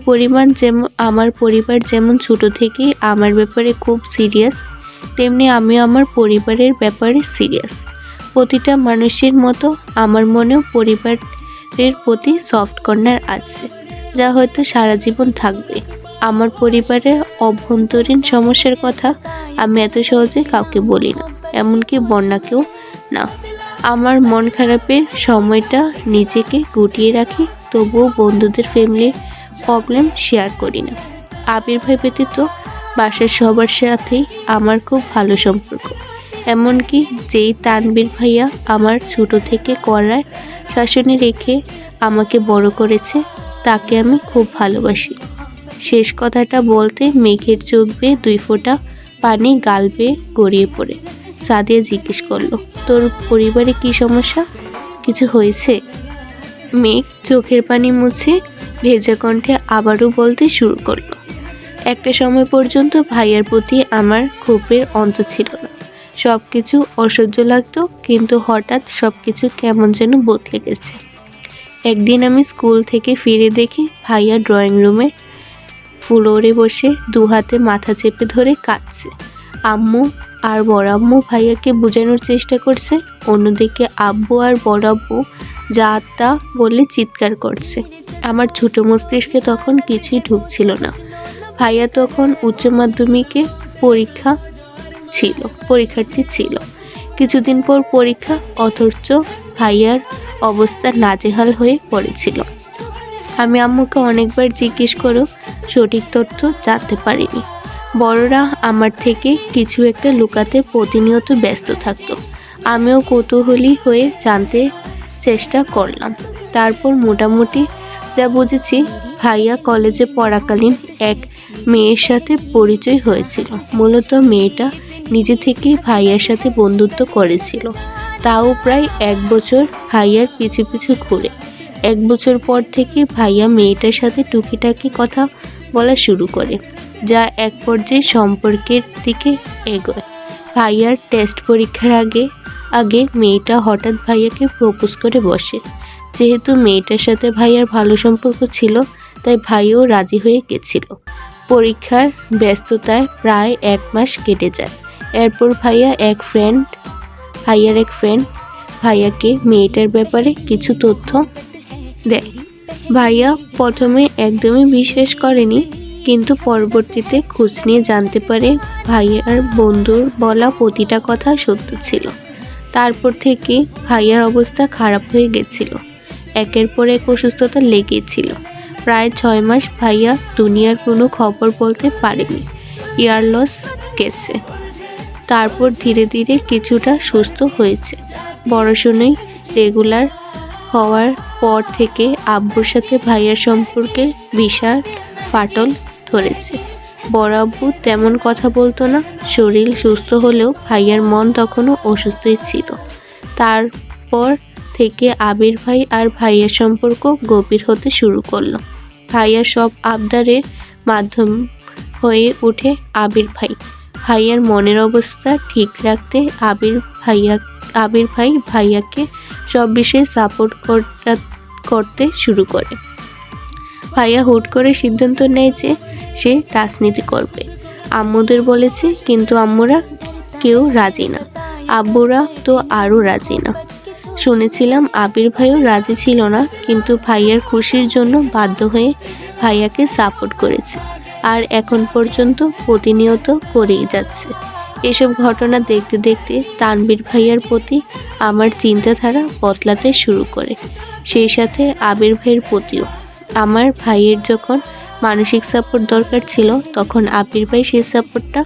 পরিবার যেমন ছোট থেকেই আমার ব্যাপারে খুব সিরিয়াস, তেমনি আমিও আমার পরিবারের ব্যাপারে সিরিয়াস। প্রতিটা মানুষের মতো আমার মনেও পরিবারের প্রতি সফট কর্নার আছে, যা হয়তো সারা জীবন থাকবে। আমার পরিবারের অভ্যন্তরীণ সমস্যার কথা আমি এত সহজে কাউকে বলি না, এমনকি বন্যাকেও না। আমার মন খারাপের সময়টা নিজেকে গুটিয়ে রাখি, তবুও বন্ধুদের ফ্যামিলির প্রবলেম শেয়ার করি না। আবির ভাই ব্যতীত বাসার সবার সাথেই আমার খুব ভালো সম্পর্ক। এমনকি যেই তানবীর ভাইয়া আমার ছোট থেকে কড়ায় শাসনে রেখে আমাকে বড় করেছে, তাকে আমি খুব ভালোবাসি। শেষ কথাটা বলতে মেঘের চোখ বেয়ে 2 ফোঁটা পানি গাল বেয়ে গড়িয়ে পড়ে। সাদিয়া জিজ্ঞেস করলো, তোর পরিবারে কি সমস্যা? কিছু হয়েছে? মেঘ চোখের পানি মুছে ভেজা কণ্ঠে আবারও বলতে শুরু করলো, একটা সময় পর্যন্ত ভাইয়ার প্রতি আমার ক্ষোভের অন্ত ছিল না। সব কিছু অসহ্য লাগতো, কিন্তু হঠাৎ সব কিছু কেমন যেন বদলে গেছে। একদিন আমি স্কুল থেকে ফিরে দেখি ভাইয়া ড্রয়িং রুমে ফ্লোরে বসে 2 হাতে মাথা চেপে ধরে কাঁদছে। আম্মু আর বড় আম্মু ভাইয়াকে বোঝানোর চেষ্টা করছে, অন্যদিকে আব্বু আর বড় আব্বু যা তা বলে চিৎকার করছে। আমার ছোট মস্তিষ্কে তখন কিছুই ঢুকছিল না। ভাইয়া তখন উচ্চ মাধ্যমিকে পরীক্ষার্থী ছিল। কিছুদিন পর পরীক্ষা, অথচ ভাইয়ার অবস্থা নাজেহাল হয়ে পড়েছিল। আমি আম্মুকে অনেকবার জিজ্ঞেস করেও সঠিক তথ্য জানতে পারিনি। বড়রা আমার থেকে কিছু একটা লুকাতে প্রতিনিয়ত ব্যস্ত থাকতো। আমিও কৌতূহলী হয়ে জানতে চেষ্টা করলাম। তারপর মোটামুটি যা বুঝেছি, ভাইয়া কলেজে পড়াকালীন এক মেয়ের সাথে পরিচয় হয়েছিল। মূলত মেয়েটা নিজে থেকেই ভাইয়ার সাথে বন্ধুত্ব করেছিল, তাও প্রায় 1 বছর ভাইয়ার পিছু পিছু ঘুরে। 1 বছর পর থেকে ভাইয়া মেয়েটার সাথে টুকিটাকি কথা বলা শুরু করে, যা এক পর্যায়ে সম্পর্কের দিকে এগোয়। ভাইয়ার টেস্ট পরীক্ষার আগে মেয়েটা হঠাৎ ভাইয়াকে প্রপোজ করে বসে। যেহেতু মেয়েটার সাথে ভাইয়ার ভালো সম্পর্ক ছিল, তাই ভাইও রাজি হয়ে গেছিল। পরীক্ষার ব্যস্ততায় প্রায় 1 মাস কেটে যায়। এরপর ভাইয়ার এক ফ্রেন্ড ভাইয়াকে মেয়েটার ব্যাপারে কিছু তথ্য দেয়। ভাইয়া প্রথমে একদমই বিশ্বাস করেনি, কিন্তু পরবর্তীতে খোঁজ নিয়ে জানতে পারে ভাইয়ার বন্ধুর বলা প্রতিটা কথা সত্য ছিল। তারপর থেকে ভাইয়ার অবস্থা খারাপ হয়ে গেছিল। একের পর এক অসুস্থতা লেগেছিল। প্রায় 6 মাস ভাইয়া দুনিয়ার কোনো খবর বলতে পারেনি, ইয়ারলস গেছে। তারপর ধীরে ধীরে কিছুটা সুস্থ হয়েছে। পড়াশোনায় রেগুলার হওয়ার পর থেকে আব্বুর সাথে ভাইয়ার সম্পর্কে বিশাল ফাটল ধরেছে। বড় আব্বু তেমন কথা বলতো না। শরীর সুস্থ হলেও ভাইয়ার মন তখনও অসুস্থই ছিল। তারপর থেকে আবির ভাই আর ভাইয়ার সম্পর্ক গভীর হতে শুরু করলো। ভাইয়ার সব আবদারের মাধ্যম হয়ে ওঠে আবির ভাই। ভাইয়ার মনের অবস্থা ঠিক রাখতে আবির ভাই ভাইয়াকে সব বিষয়ে সাপোর্ট করতে শুরু করে। ভাইয়া হুট করে সিদ্ধান্ত নেয় যে সে রাজনীতি করবে। আম্মুদের বলেছে, কিন্তু আম্মুরা কেউ রাজি না। আব্বুরা তো আরও রাজি না। শুনেছিলাম আবির ভাইও রাজি ছিল না, কিন্তু ভাইয়ার খুশির জন্য বাধ্য হয়ে ভাইয়াকে সাপোর্ট করেছে, আর এখন পর্যন্ত প্রতিনিয়ত করেই যাচ্ছে। এসব ঘটনা দেখতে দেখতে তানবীর ভাইয়ার প্রতি আমার চিন্তাধারা বদলাতে শুরু করে, সেই সাথে আবির ভাইয়ের প্রতিও। আমার ভাইয়ের যখন মানসিক সাপোর্ট দরকার ছিল, তখন আবির ভাই সেই সাপোর্টটা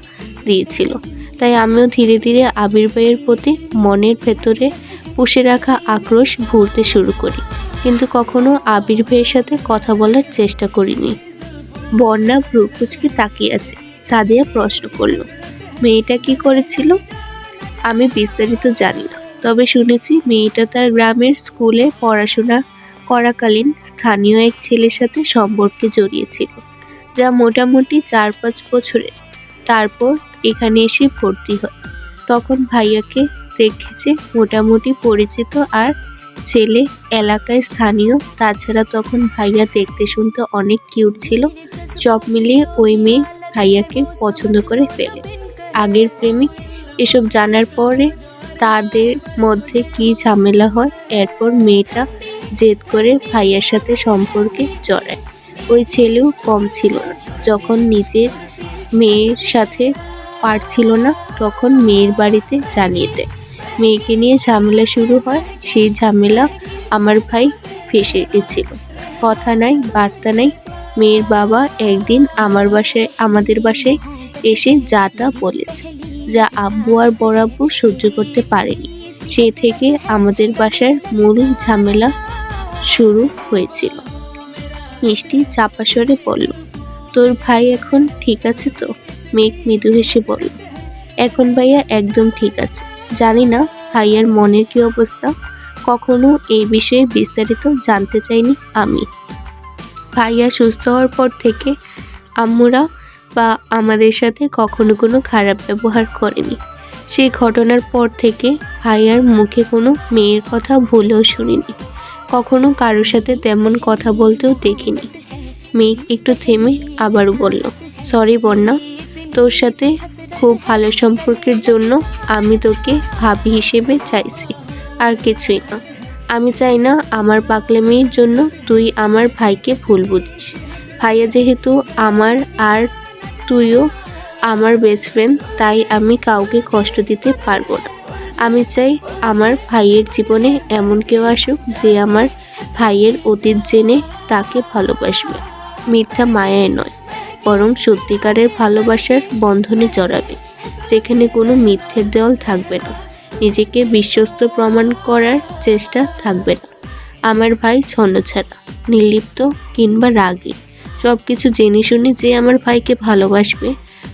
দিয়েছিল। তাই আমিও ধীরে ধীরে আবির ভাইয়ের প্রতি মনের ভেতরে পুষে রাখা আক্রোশ ভুলতে শুরু করি, কিন্তু কখনো আবির ভাইয়ের সাথে কথা বলার চেষ্টা করিনি। বন্যা ভ্রুকুচকে তাকিয়ে আছে। সাদিয়া প্রশ্ন করল, মেয়েটা কি করেছিল? আমি বিস্তারিত জানি না, তবে শুনেছি মেয়েটা তার গ্রামের স্কুলে পড়াশোনা করাকালীন স্থানীয় এক ছেলের সাথে সম্পর্কে জড়িয়েছিল, যা মোটামুটি 4-5 বছরের। তারপর এখানে এসে ভর্তি হয়। তখন ভাইয়াকে দেখেছে মোটামুটি পরিচিত, আর ছেলে এলাকায় স্থানীয়। তাছাড়া তখন ভাইয়া দেখতে শুনতে অনেক কিউট ছিল। সব মিলিয়ে ওই মেয়ে ভাইয়াকে পছন্দ করে ফেলে। আগের প্রেমিক। এসব জানার পরে তাদের মধ্যে কি ঝামেলা হয়। এরপর মেয়েটা জেদ করে ভাইয়ার সাথে সম্পর্কে জড়ায়। ওই ছেলেও কম ছিল না। যখন নিজের মেয়ের সাথে পারছিল না, তখন মেয়ের বাড়িতে জানিয়ে দেয়। মেয়েকে নিয়ে ঝামেলা শুরু হয়। সেই ঝামেলা আমার ভাই ফেঁসে গেছিল। কথা নাই, বার্তা নাই, মেয়ের বাবা একদিন আমাদের বাসায় এসে যা তা বলেছে, যা আব্বু আর বড় আব্বু সহ্য করতে পারেনি। সেই থেকে আমাদের বাসার মূল ঝামেলা শুরু হয়েছিল। মিষ্টি চাপা স্বরে বলল, তোর ভাই এখন ঠিক আছে তো? মেঘ মৃদু হেসে বলল, এখন ভাইয়া একদম ঠিক আছে। জানি না ভাইয়ার মনের কি অবস্থা, কখনো এই বিষয়ে বিস্তারিত জানতে চাইনি আমি। ভাইয়া সুস্থ হওয়ার পর থেকে আম্মুরা বা আমাদের সাথে কখনো কোনো খারাপ ব্যবহার করেনি। সেই ঘটনার পর থেকে ভাইয়ার মুখে কোনো মেয়ের কথা ভুলেও শুনিনি, কখনো কারোর সাথে তেমন কথা বলতেও দেখিনি। মেঘ একটু থেমে আবার বলল, সরি বন্যা, তোর সাথে খুব ভালো সম্পর্কের জন্য আমি তোকে ভাবি হিসেবে চাইছি, আর কিছুই না। আমি চাই না আমার পাগলামির জন্য তুই আমার ভাইকে ভুল বুঝিস। ভাইয়া যেহেতু আমার আর তুইও আমার বেস্ট ফ্রেন্ড, তাই আমি কাউকে কষ্ট দিতে পারবো না। আমি চাই আমার ভাইয়ের জীবনে এমন কেউ আসুক যে আমার ভাইয়ের অতীত জেনে তাকে ভালোবাসবে, মিথ্যা মায়ায় নয়, বরং সত্যিকারের ভালোবাসার বন্ধনে জড়াবে, যেখানে কোনো মিথ্যের দেওয়াল থাকবে না, নিজেকে বিশ্বস্ত প্রমাণ করার চেষ্টা থাকবে না। আমার ভাই ছন্নছাড়া, নির্লিপ্ত কিংবা রাগী, সব কিছু জেনে শুনে যে আমার ভাইকে ভালোবাসবে,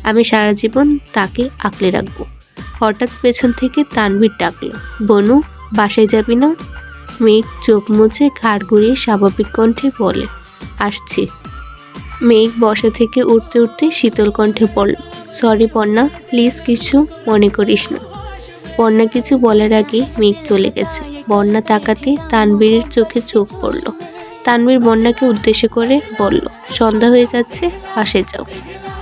আমি সারা জীবন তাকে আঁকলে রাখবো। হঠাৎ পেছন থেকে তানভীর ডাকলো, বনু বাসায় যাবি না? মেঘ চোখ মুছে ঘাড় ঘুরিয়ে স্বাভাবিক কণ্ঠে বলে, আসছি। মেঘ বসা থেকে উঠতে উঠতে শীতল কণ্ঠে বলল, সরি বন্যা, প্লিজ কিছু মনে করিস না। বন্যা কিছু বলার আগে মেঘ চলে গেছে। বন্যা তাকাতে তানবীরের চোখে চোখ পড়ল। তানবীর বন্যাকে উদ্দেশ্য করে বলল, সন্ধ্যা হয়ে যাচ্ছে, বাসায় যাও।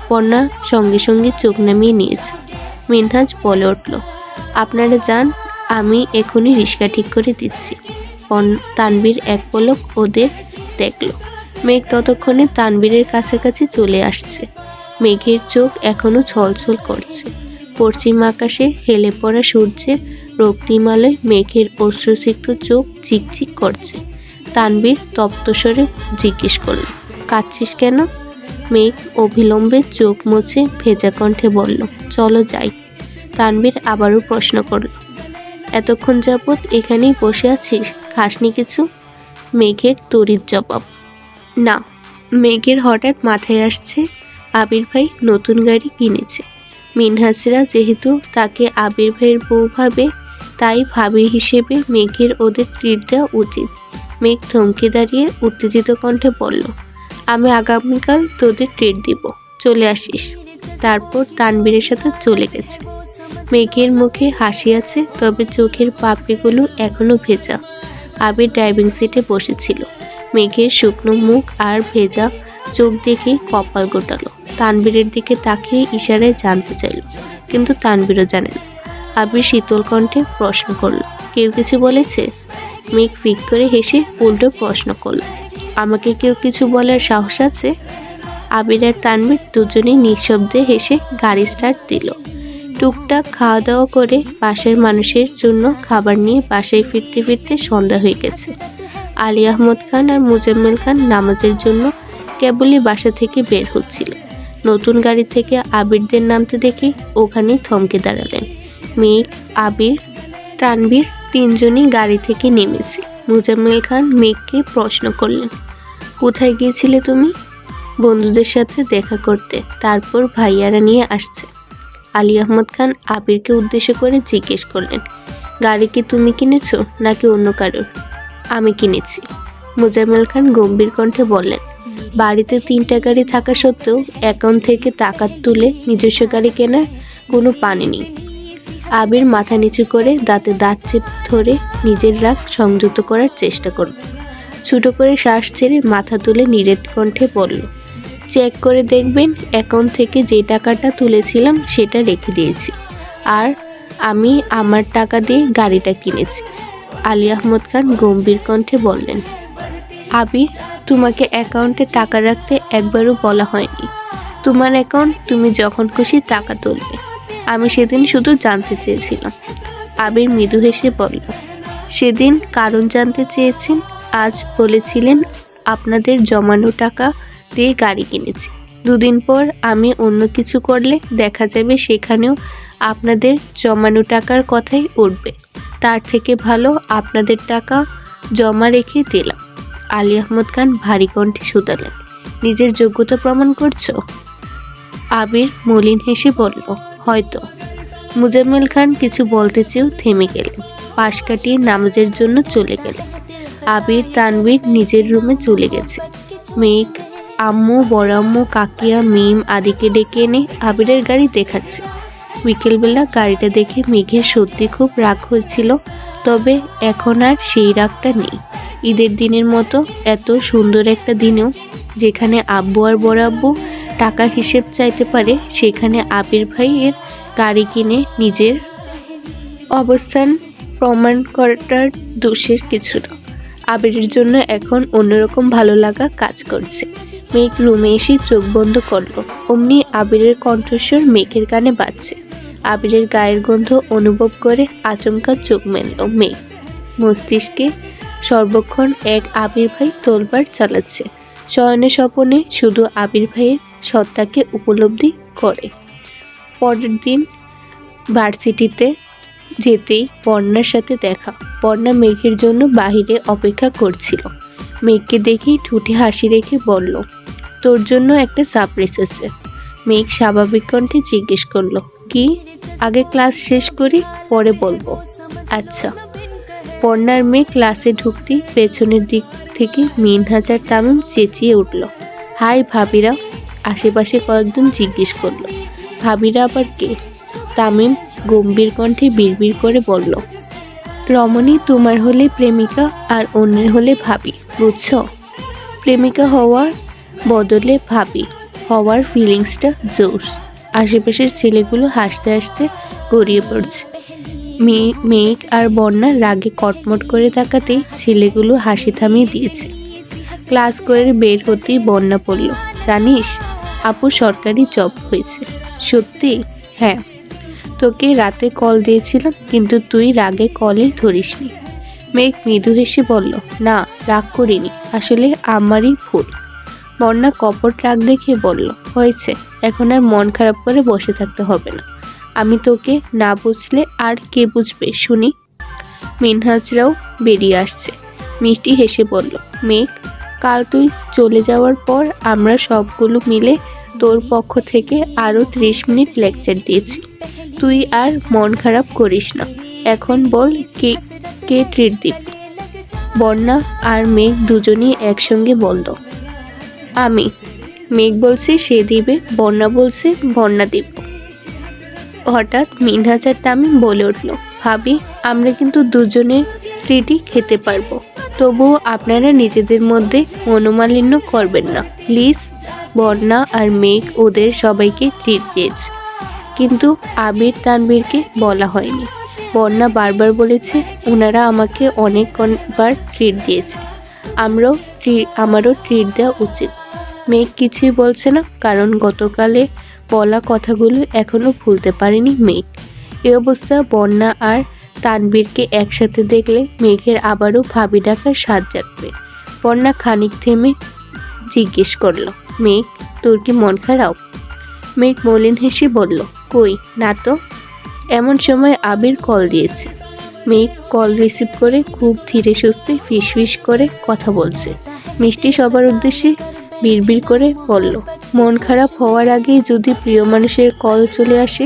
বন্যা সঙ্গে সঙ্গে চোখ নামিয়ে নিয়েছে। মিনহাজ বলে উঠল, আপনারা যান, আমি এখনই রিক্সা ঠিক করে দিচ্ছি। তানবীর এক পলক ওদের দেখল। মেঘ ততক্ষণে তানবীরের কাছাকাছি চলে আসছে। মেঘের চোখ এখনো ছলছল করছে। পশ্চিম আকাশে হেলে পড়া সূর্যের রক্তিম আলোয় মেঘের অশ্রুসিক্ত চোখ ঝিকঝিক করছে। তানবীর তপ্ত স্বরে জিজ্ঞেস করল, কাঁদছিস কেন? মেঘ অবিলম্বে চোখ মুছে ভেজা কণ্ঠে বলল, চলো যাই। তানবীর আবারও প্রশ্ন করল, এতক্ষণ যাবৎ এখানেই বসে আছিস, খাসনি কিছু? মেঘের তড়িৎ জবাব, না। মেঘের হঠাৎ মাথায় আসছে আবির ভাই নতুন গাড়ি কিনেছে। মিনহাজরা যেহেতু তাকে আবির ভাইয়ের বউ ভাবে, তাই ভাবি হিসেবে মেঘের ওদের ট্রিট দেওয়া উচিত। মেঘ থমকে দাঁড়িয়ে উত্তেজিত কণ্ঠে বলল, আমি আগামীকাল তোদের ট্রিট দিব, চলে আসিস। তারপর তানবীরের সাথে চলে গেছে। মেঘের মুখে হাসি আছে, তবে চোখের পাপড়িগুলো এখনো ভেজা। আবির ড্রাইভিং সিটে বসেছিল। মেঘের শুকনো মুখ আর ভেজা চোখ দেখে কপাল গোটালো। তানবীরের দিকে তাকিয়ে ইশারায় জানতে চাইল, কিন্তু তানবীরও জানে না। আবির শীতল কণ্ঠে প্রশ্ন করল, কেউ কিছু বলেছে? মেঘ ফিক করে হেসে উল্টো প্রশ্ন করল, আমাকে কেউ কিছু বলার সাহস আছে? আবির আর তানবীর দুজনেই নিঃশব্দে হেসে গাড়ি স্টার্ট দিল। টুকটাক খাওয়া দাওয়া করে পাশের মানুষের জন্য খাবার নিয়ে বাসায় ফিরতে ফিরতে সন্ধ্যা হয়ে গেছে। আলী আহমদ খান আর মুজাম্মেল খান নামাজের জন্য কেবলই বাসা থেকে বের হচ্ছিল। নতুন গাড়ি থেকে আবিরদের নামতে দেখে ওখানে থমকে দাঁড়ালেন। মেঘ, আবির, তানবীর তিনজনই গাড়ি থেকে নেমেছে। মুজাম্মেল খান মেঘকে প্রশ্ন করলেন, কোথায় গিয়েছিলে তুমি? বন্ধুদের সাথে দেখা করতে, তারপর ভাইয়ারা নিয়ে আসছে। আলী আহমদ খান আবিরকে উদ্দেশ্য করে জিজ্ঞেস করলেন, গাড়ি কি তুমি কিনেছো নাকি অন্য কারোর? আমি কিনেছি। মুজাম্মেল খান গম্ভীর কণ্ঠে বললেন, বাড়িতে 3টা গাড়ি থাকা সত্ত্বেও অ্যাকাউন্ট থেকে টাকা তুলে নিজস্ব গাড়ি কেনার কোনো পানি নেই। আবির মাথা নিচু করে দাঁতে দাঁত চেপে ধরে নিজের রাগ সংযত করার চেষ্টা করল। ছোট করে শ্বাস ছেড়ে মাথা তুলে নিরেট কণ্ঠে বলল, চেক করে দেখবেন অ্যাকাউন্ট থেকে যে টাকাটা তুলেছিলাম সেটা রেখে দিয়েছি, আর আমি আমার টাকা দিয়ে গাড়িটা কিনেছি। আলী আহমদ খান গম্ভীর কণ্ঠে বললেন, আবির, তোমাকে অ্যাকাউন্টে টাকা রাখতে একবারও বলা হয়নি। তোমার অ্যাকাউন্ট, তুমি যখন খুশি টাকা তুলবে। আমি সেদিন শুধু জানতে চেয়েছিলাম। আবির মৃদু হেসে বলল, সেদিন কারণ জানতে চেয়েছেন, আজ বলেছিলেন আপনাদের জমানো টাকা দিয়ে গাড়ি কিনেছি। দুদিন পর আমি অন্য কিছু করলে দেখা যাবে সেখানেও আপনাদের জমানো টাকার কথাই উঠবে। তার থেকে ভালো আপনাদের টাকা জমা রেখে দিলাম। আলী আহমদ খান ভারী কণ্ঠে শুধালেন, নিজের যোগ্যতা প্রমাণ করছো? আবির মলিন হেসে বলল, হয়তো। মুজাম্মেল খান কিছু বলতে চেয়েও থেমে গেলেন। পাশ কাটিয়ে নামাজের জন্য চলে গেলেন। আবির তানভীর নিজের রুমে চলে গেছে। মেঘ আম্মু, বড় আম্মু, কাকিয়া, মিম আদিকে ডেকে এনে আবিরের গাড়ি দেখাচ্ছে। বিকেলবেলা গাড়িটা দেখে মেঘের সত্যি খুব রাগ হয়েছিল, তবে এখন আর সেই রাগটা নেই। ঈদের দিনের মতো এত সুন্দর একটা দিনেও যেখানে আব্বু আর বড় আব্বু টাকা হিসেব চাইতে পারে, সেখানে আবির ভাইয়ের গাড়ি কিনে নিজের অবস্থান প্রমাণ করাটার দোষের কিছু না। আবিরের জন্য এখন অন্যরকম ভালো লাগা কাজ করছে। মেঘ রুমে এসে চোখ বন্ধ করলো, অমনি আবিরের কণ্ঠস্বর মেঘের কানে বাজছে। আবিরের গায়ের গন্ধ অনুভব করে আচমকা চোখ মেলল মেঘ। মস্তিষ্কে সর্বক্ষণ এক আবির ভাই তোলপাড় চালাচ্ছে। শয়নে স্বপনে শুধু আবির ভাইয়ের সত্তাকে উপলব্ধি করে। পরের দিন ভার্সিটিতে যেতেই বন্যার সাথে দেখা। বন্যা মেঘের জন্য বাহিরে অপেক্ষা করছিল। মেঘকে দেখেই ঠোঁটে হাসি রেখে বলল, তোর জন্য একটা সারপ্রাইজ আছে। মেঘ স্বাভাবিক কণ্ঠে জিজ্ঞেস করলো, কি? আগে ক্লাস শেষ করি, পরে বলবো। আচ্ছা। বন্যার মেয়ে ক্লাসে ঢুকতেই পেছনের দিক থেকে মিনহাজ আর তামিম চেঁচিয়ে উঠল, হাই ভাবিরা। আশেপাশে কয়েকজন জিজ্ঞেস করলো, ভাবিরা আবার কে? তামিম গম্ভীর কণ্ঠে বিড়বিড় করে বলল, রমণী তোমার হলে প্রেমিকা আর অন্যের হলে ভাবি, বুঝছো? প্রেমিকা হওয়ার বদলে ভাবি হওয়ার ফিলিংসটা জোশ। আশেপাশের ছেলেগুলো হাসতে হাসতে গড়িয়ে পড়ছে। মেঘ আর বন্যা রাগে কটমট করে তাকাতেই ছেলেগুলো হাসি থামিয়ে দিয়েছে। ক্লাস করে বের হতেই বন্যা পড়ল, জানিস আপু সরকারি জব হয়েছে। সত্যি? হ্যাঁ, তোকে রাতে কল দিয়েছিলাম কিন্তু তুই রাগে কলে ধরিসনি। মেঘ মৃদু হেসে বলল, না রাগ করিনি, আসলে আমারই ভুল। বন্যা কপট রাগ দেখে বলল, হয়েছে, এখন আর মন খারাপ করে বসে থাকতে হবে না। আমি তোকে না বুঝলে আর কে বুঝবে শুনি? মিনহাজরাও বেরিয়ে আসছে। মিষ্টি হেসে বলল, মেঘ কাল তুই চলে যাওয়ার পর আমরা সবগুলো মিলে তোর পক্ষ থেকে আরও 30 মিনিট লেকচার দিয়েছি। তুই আর মন খারাপ করিস না। এখন বল কে কে ট্রিট দিবি? বন্যা আর মেঘ দুজনেই একসঙ্গে বলল, আমি। মেঘ বলছে সে দিবে, বন্যা বলছে বন্যা দিব। হঠাৎ মিনহাজ আর তামিম বলে উঠল, ভাবি আমরা কিন্তু দুজনের ট্রিটই খেতে পারবো, তবুও আপনারা নিজেদের মধ্যে মনোমালিন্য করবেন না প্লিজ। বন্যা আর মেঘ ওদের সবাইকে ট্রিট দিয়েছে, কিন্তু আবির তানভীরকে বলা হয়নি। বন্যা বারবার বলেছে ওনারা আমাকে অনেকবার ট্রিট দিয়েছে, আমারও ট্রিট দেওয়া উচিত। মেঘ কিছুই বলছে না, কারণ গতকালে বলা কথাগুলো এখনো ভুলতে পারেনি মেঘ। এ অবস্থা বন্যা আর তানভীরকে একসাথে দেখলে মেঘের আবারও ভাবি ডাকার স্বাদ জাগবে। বন্যা খানিক থেমে জিজ্ঞেস করলো, মেঘ তোর কি মন খারাপ? মেঘ মলিন হেসে বলল, কই না তো। এমন সময় আবির কল দিয়েছে। মেঘ কল রিসিভ করে খুব ধীরে সুস্থে ফিসফিস করে কথা বলছে। মিষ্টি সবার উদ্দেশ্যে বিড়বিড় করে বলল, মন খারাপ হওয়ার আগেই যদি প্রিয় মানুষের কল চলে আসে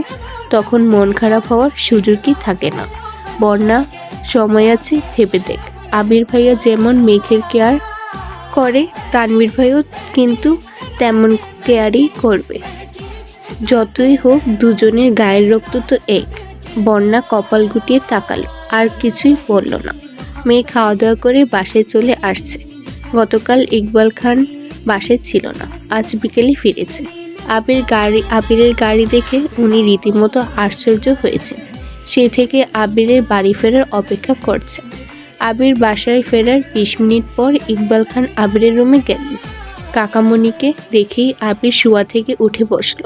তখন মন খারাপ হওয়ার সুযোগই থাকে না। বন্যা সময় আছে, ভেবে দেখ। আবির ভাইয়া যেমন মেঘের কেয়ার করে, তানভীর ভাইও কিন্তু তেমন কেয়ারই করবে। যতই হোক দুজনের গায়ের রক্ত তো এক। বন্যা কপাল গুটিয়ে তাকালো, আর কিছুই বলল না। মেয়ে খাওয়া দাওয়া করে বাসায় চলে আসছে। গতকাল ইকবাল খান বাসায় ছিল না, আজ বিকেলে ফিরেছে। আবিরের গাড়ি দেখে উনি রীতিমতো আশ্চর্য হয়েছে। সেই থেকে আবিরের বাড়ি ফেরার অপেক্ষা করছে। আবির বাসায় ফেরার 20 মিনিট পর ইকবাল খান আবিরের রুমে গেলেন। কাকামণিকে দেখেই আবির শোয়া থেকে উঠে বসল।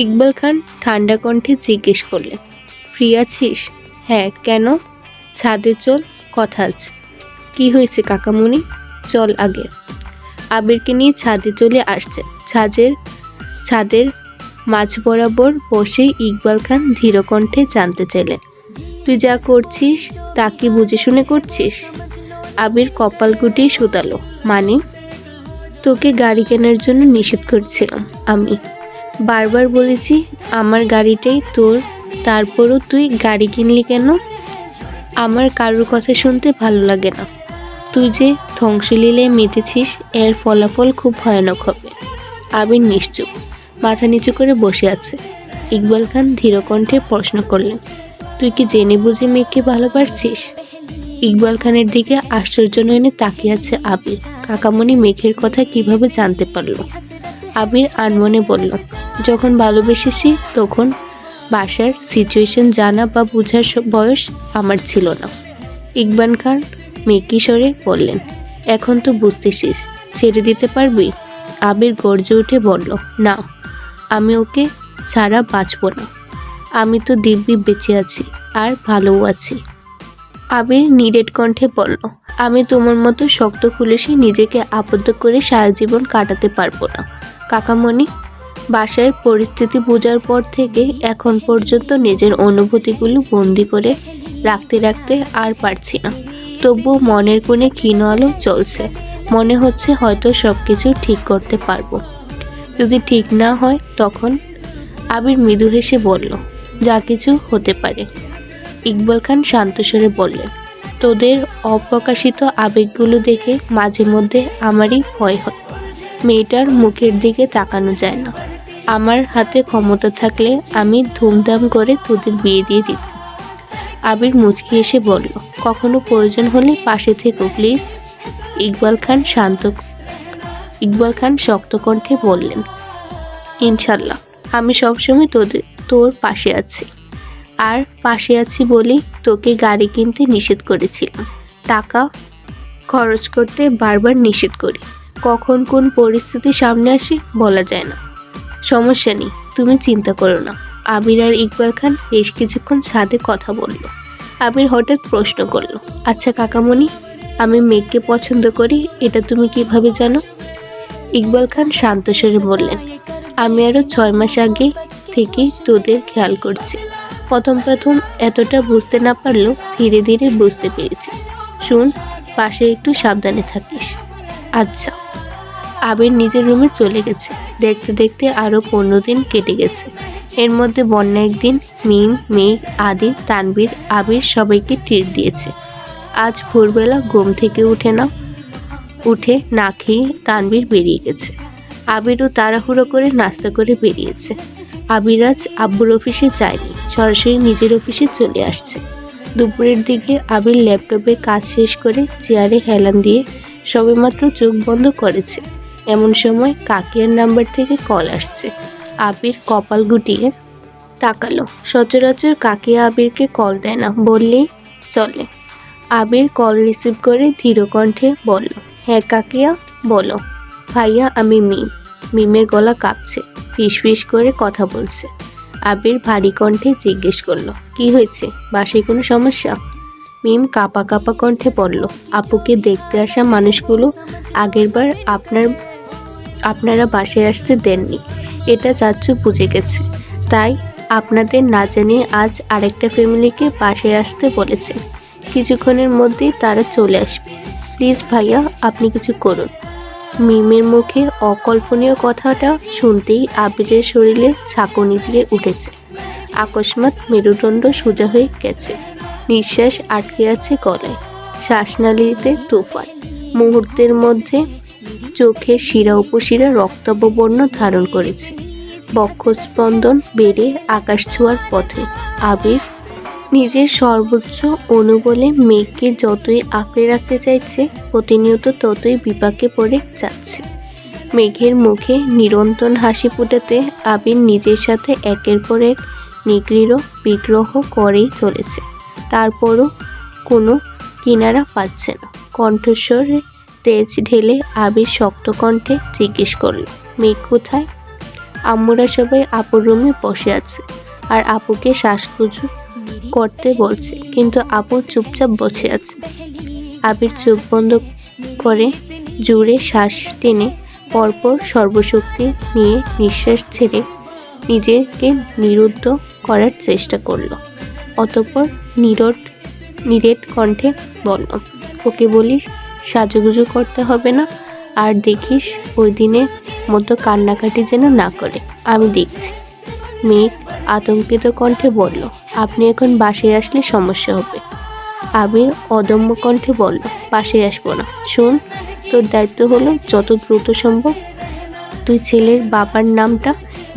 ইকবাল খান ঠান্ডা কণ্ঠে জিজ্ঞেস করলেন, ফ্রি আছিস? হ্যাঁ, কেন? ছাদে চল, কথা আছে। কি হয়েছে কাকামণি? চল আগে। আবিরকে নিয়ে ছাদে চলে আসছে। ছাদের মাঝ বরাবর বসে ইকবাল খান ধীর কণ্ঠে জানতে চাইলেন, তুই যা করছিস তা কি বুঝে শুনে করছিস? আবির কপাল গুটিয়ে শুধালো, মানে? তোকে গাড়ি কেনার জন্য নিষেধ করছিলাম আমি, বারবার বলেছি আমার গাড়িটাই তোর, তারপরও তুই গাড়ি কিনলি কেন? আমার কারোর কথা শুনতে ভালো লাগে না। তুই যে ধ্বংসলীলায় মেতেছিস এর ফলাফল খুব ভয়ানক হবে। আবির নিশ্চুপ, মাথা নিচু করে বসে আছে। ইকবাল খান ধীর কণ্ঠে প্রশ্ন করলেন, তুই কি জেনে বুঝে মেয়েকে ভালোবাসছিস? ইকবাল খানের দিকে আশ্চর্য নয়নে তাকিয়ে আছে আবির। কাকামণি মেঘের কথা কিভাবে জানতে পারলো? আবির আনমনে বলল, যখন ভালোবেসেছি তখন বাসার সিচুয়েশন জানা বা বোঝার বয়স আমার ছিল না। ইকবাল খান মেকি স্বরে বললেন, এখন তো বুঝতেছিস, ছেড়ে দিতে পারবি? আবির গর্জে উঠে বলল, না, আমি ওকে ছাড়া বাঁচব না। আমি তো দিব্যি বেঁচে আছি আর ভালোও আছি। আবির নিরেট কণ্ঠে বলল, আমি তোমার মতো শক্ত খুলেসে নিজেকে আবদ্ধ করে সারা জীবন কাটাতে পারবো না কাকামণি। বাসায় পরিস্থিতি বোঝার পর থেকে এখন পর্যন্ত নিজের অনুভূতিগুলো বন্দি করে রাখতে রাখতে আর পারছি না। তবুও মনের কোণে ক্ষীণ আলো চলছে। মনে হচ্ছে হয়তো সবকিছু ঠিক করতে পারবো। যদি ঠিক না হয় তখন? আবির মৃদু হেসে বলল, যা কিছু হতে পারে। ইকবাল খান শান্ত স্বরে বললেন, তোদের অপ্রকাশিত আবেগগুলো দেখে মাঝে মধ্যে আমারই ভয় হয়। মেয়েটার মুখের দিকে তাকানো যায় না। আমার হাতে ক্ষমতা থাকলে আমি ধুমধাম করে তোদের বিয়ে দিয়ে দিতাম। আবির মুচকি এসে বলল, কখনো প্রয়োজন হলে পাশে থেকো প্লিজ। ইকবাল খান শক্ত কণ্ঠে বললেন, ইনশাল্লাহ, আমি সবসময় তোর পাশে আছি। আর পাশে আছি বলেই তোকে গাড়ি কিনতে নিষেধ করেছিলাম। টাকা খরচ করতে বারবার নিষেধ করি। কখন কোন পরিস্থিতি সামনে আসে বলা যায় না। সমস্যা নেই, তুমি চিন্তা করো না। আবির আর ইকবাল খান বেশ কিছুক্ষণ ছাদে কথা বলল। আবির হঠাৎ প্রশ্ন করলো, আচ্ছা কাকামণি, আমি মেঘকে পছন্দ করি এটা তুমি কিভাবে জানো? ইকবাল খান শান্ত স্বরে বললেন, আমি আরো 6 মাস আগে থেকে তোদের খেয়াল করছি। প্রথম এতটা বুঝতে না পারলেও ধীরে ধীরে বুঝতে পেরেছি। শুন, পাশে একটু সাবধানে থাকিস। আচ্ছা। আবির নিজের রুমে চলে গেছে। দেখতে দেখতে আরো 15 দিন কেটে গেছে। এর মধ্যে বন্যা একদিন মিম, মেঘ, আদি, তানবীর, আবির সবাইকে ট্রিট দিয়েছে। আজ ভোরবেলা ঘুম থেকে উঠে না খেয়ে তানবীর বেরিয়ে গেছে। আবিরও তাড়াহুড়ো করে নাস্তা করে বেরিয়েছে। আবির আজ আব্বুর অফিসে যায়নি, সরাসরি নিজের অফিসে চলে আসছে। দুপুরের দিকে আবির ল্যাপটপে কাজ শেষ করে চেয়ারে হেলান দিয়ে সবেমাত্র চোখ বন্ধ করেছে। এমন সময় কাকিয়ার নাম্বার থেকে কল আসছে। আবির কপাল গুটিয়ে তাকালো। সচরাচর কাকিয়া আবিরকে কল দেয় না বললেই চলে। আবির কল রিসিভ করে ধীর কণ্ঠে বলল, হ্যাঁ কাকিয়া বলো। ভাইয়া, আমি মিমের গলা কাঁপছে, ফিসফিস করে কথা বলছে। আবির ভারী কণ্ঠে জিজ্ঞেস করলো, কি হয়েছে? বাসায় কোনো সমস্যা? মিম কাঁপা কাঁপা কণ্ঠে বলল, আপুকে দেখতে আসা মানুষগুলো আগেরবার আপনারা বাসায় আসতে দেননি, এটা চাচ্চু বুঝে গেছে। তাই আপনাদের না জানিয়ে আজ আরেকটা ফ্যামিলিকে বাসায় আসতে বলেছে। কিছুক্ষণের মধ্যেই তারা চলে আসবে। প্লিজ ভাইয়া, আপনি কিছু করুন। মিমের মুখে অকল্পনীয় কথাটা শুনতেই আবিরের শরীরে ঝাঁকুনি দিয়ে উঠেছে। আকস্মাৎ মেরুদণ্ড সোজা হয়ে গেছে। নিঃশ্বাস আটকে আছে গলায়, শ্বাসনালীতে তুফান। মুহূর্তের মধ্যে চোখের শিরা উপশিরা রক্তাভ বর্ণ ধারণ করেছে। বক্ষস্পন্দন বেড়ে আকাশ ছোঁয়ার পথে। আবির নিজের সর্বোচ্চ অনুবলে মেঘকে যতই আঁকড়ে রাখতে চাইছে, প্রতিনিয়ত ততই বিপাকে পড়ে যাচ্ছে। মেঘের মুখে নিরন্তর হাসি ফুটাতে আবির নিজের সাথে একের পর এক নিগৃঢ় বিগ্রহ করেই চলেছে। তারপরও কোনো কিনারা পাচ্ছে না। কণ্ঠস্বরে তেজ ঢেলে আবির শক্ত কণ্ঠে জিজ্ঞেস করল, মেঘ কোথায়? আম্মুরা সবাই আপুর রুমে বসে আছে আর আপুকে শ্বাসরুজু করতে বলছে, কিন্তু আপু চুপচাপ বসে আছে। আবির চোখ বন্ধ করে জোরে শ্বাস টেনে পরপর সর্বশক্তি নিয়ে নিঃশ্বাস ছেড়ে নিজেকে নিরুদ্ধ করার চেষ্টা করলো। অতঃপর নিরেট কণ্ঠে বলল, ওকে বলিস সাজুগুজু করতে হবে না, আর দেখিস ওই দিনের মতো কান্নাকাটি যেন না করে, আমি দেখছি। মেঘ আতঙ্কিত কণ্ঠে বলল, আপনি এখন বাসায় আসলে সমস্যা হবে। আবির অদম্য কণ্ঠে বলল, বাসায় আসবো না। শোন, তোর দায়িত্ব হলো যত দ্রুত সম্ভব তুই ছেলের বাবার নামটা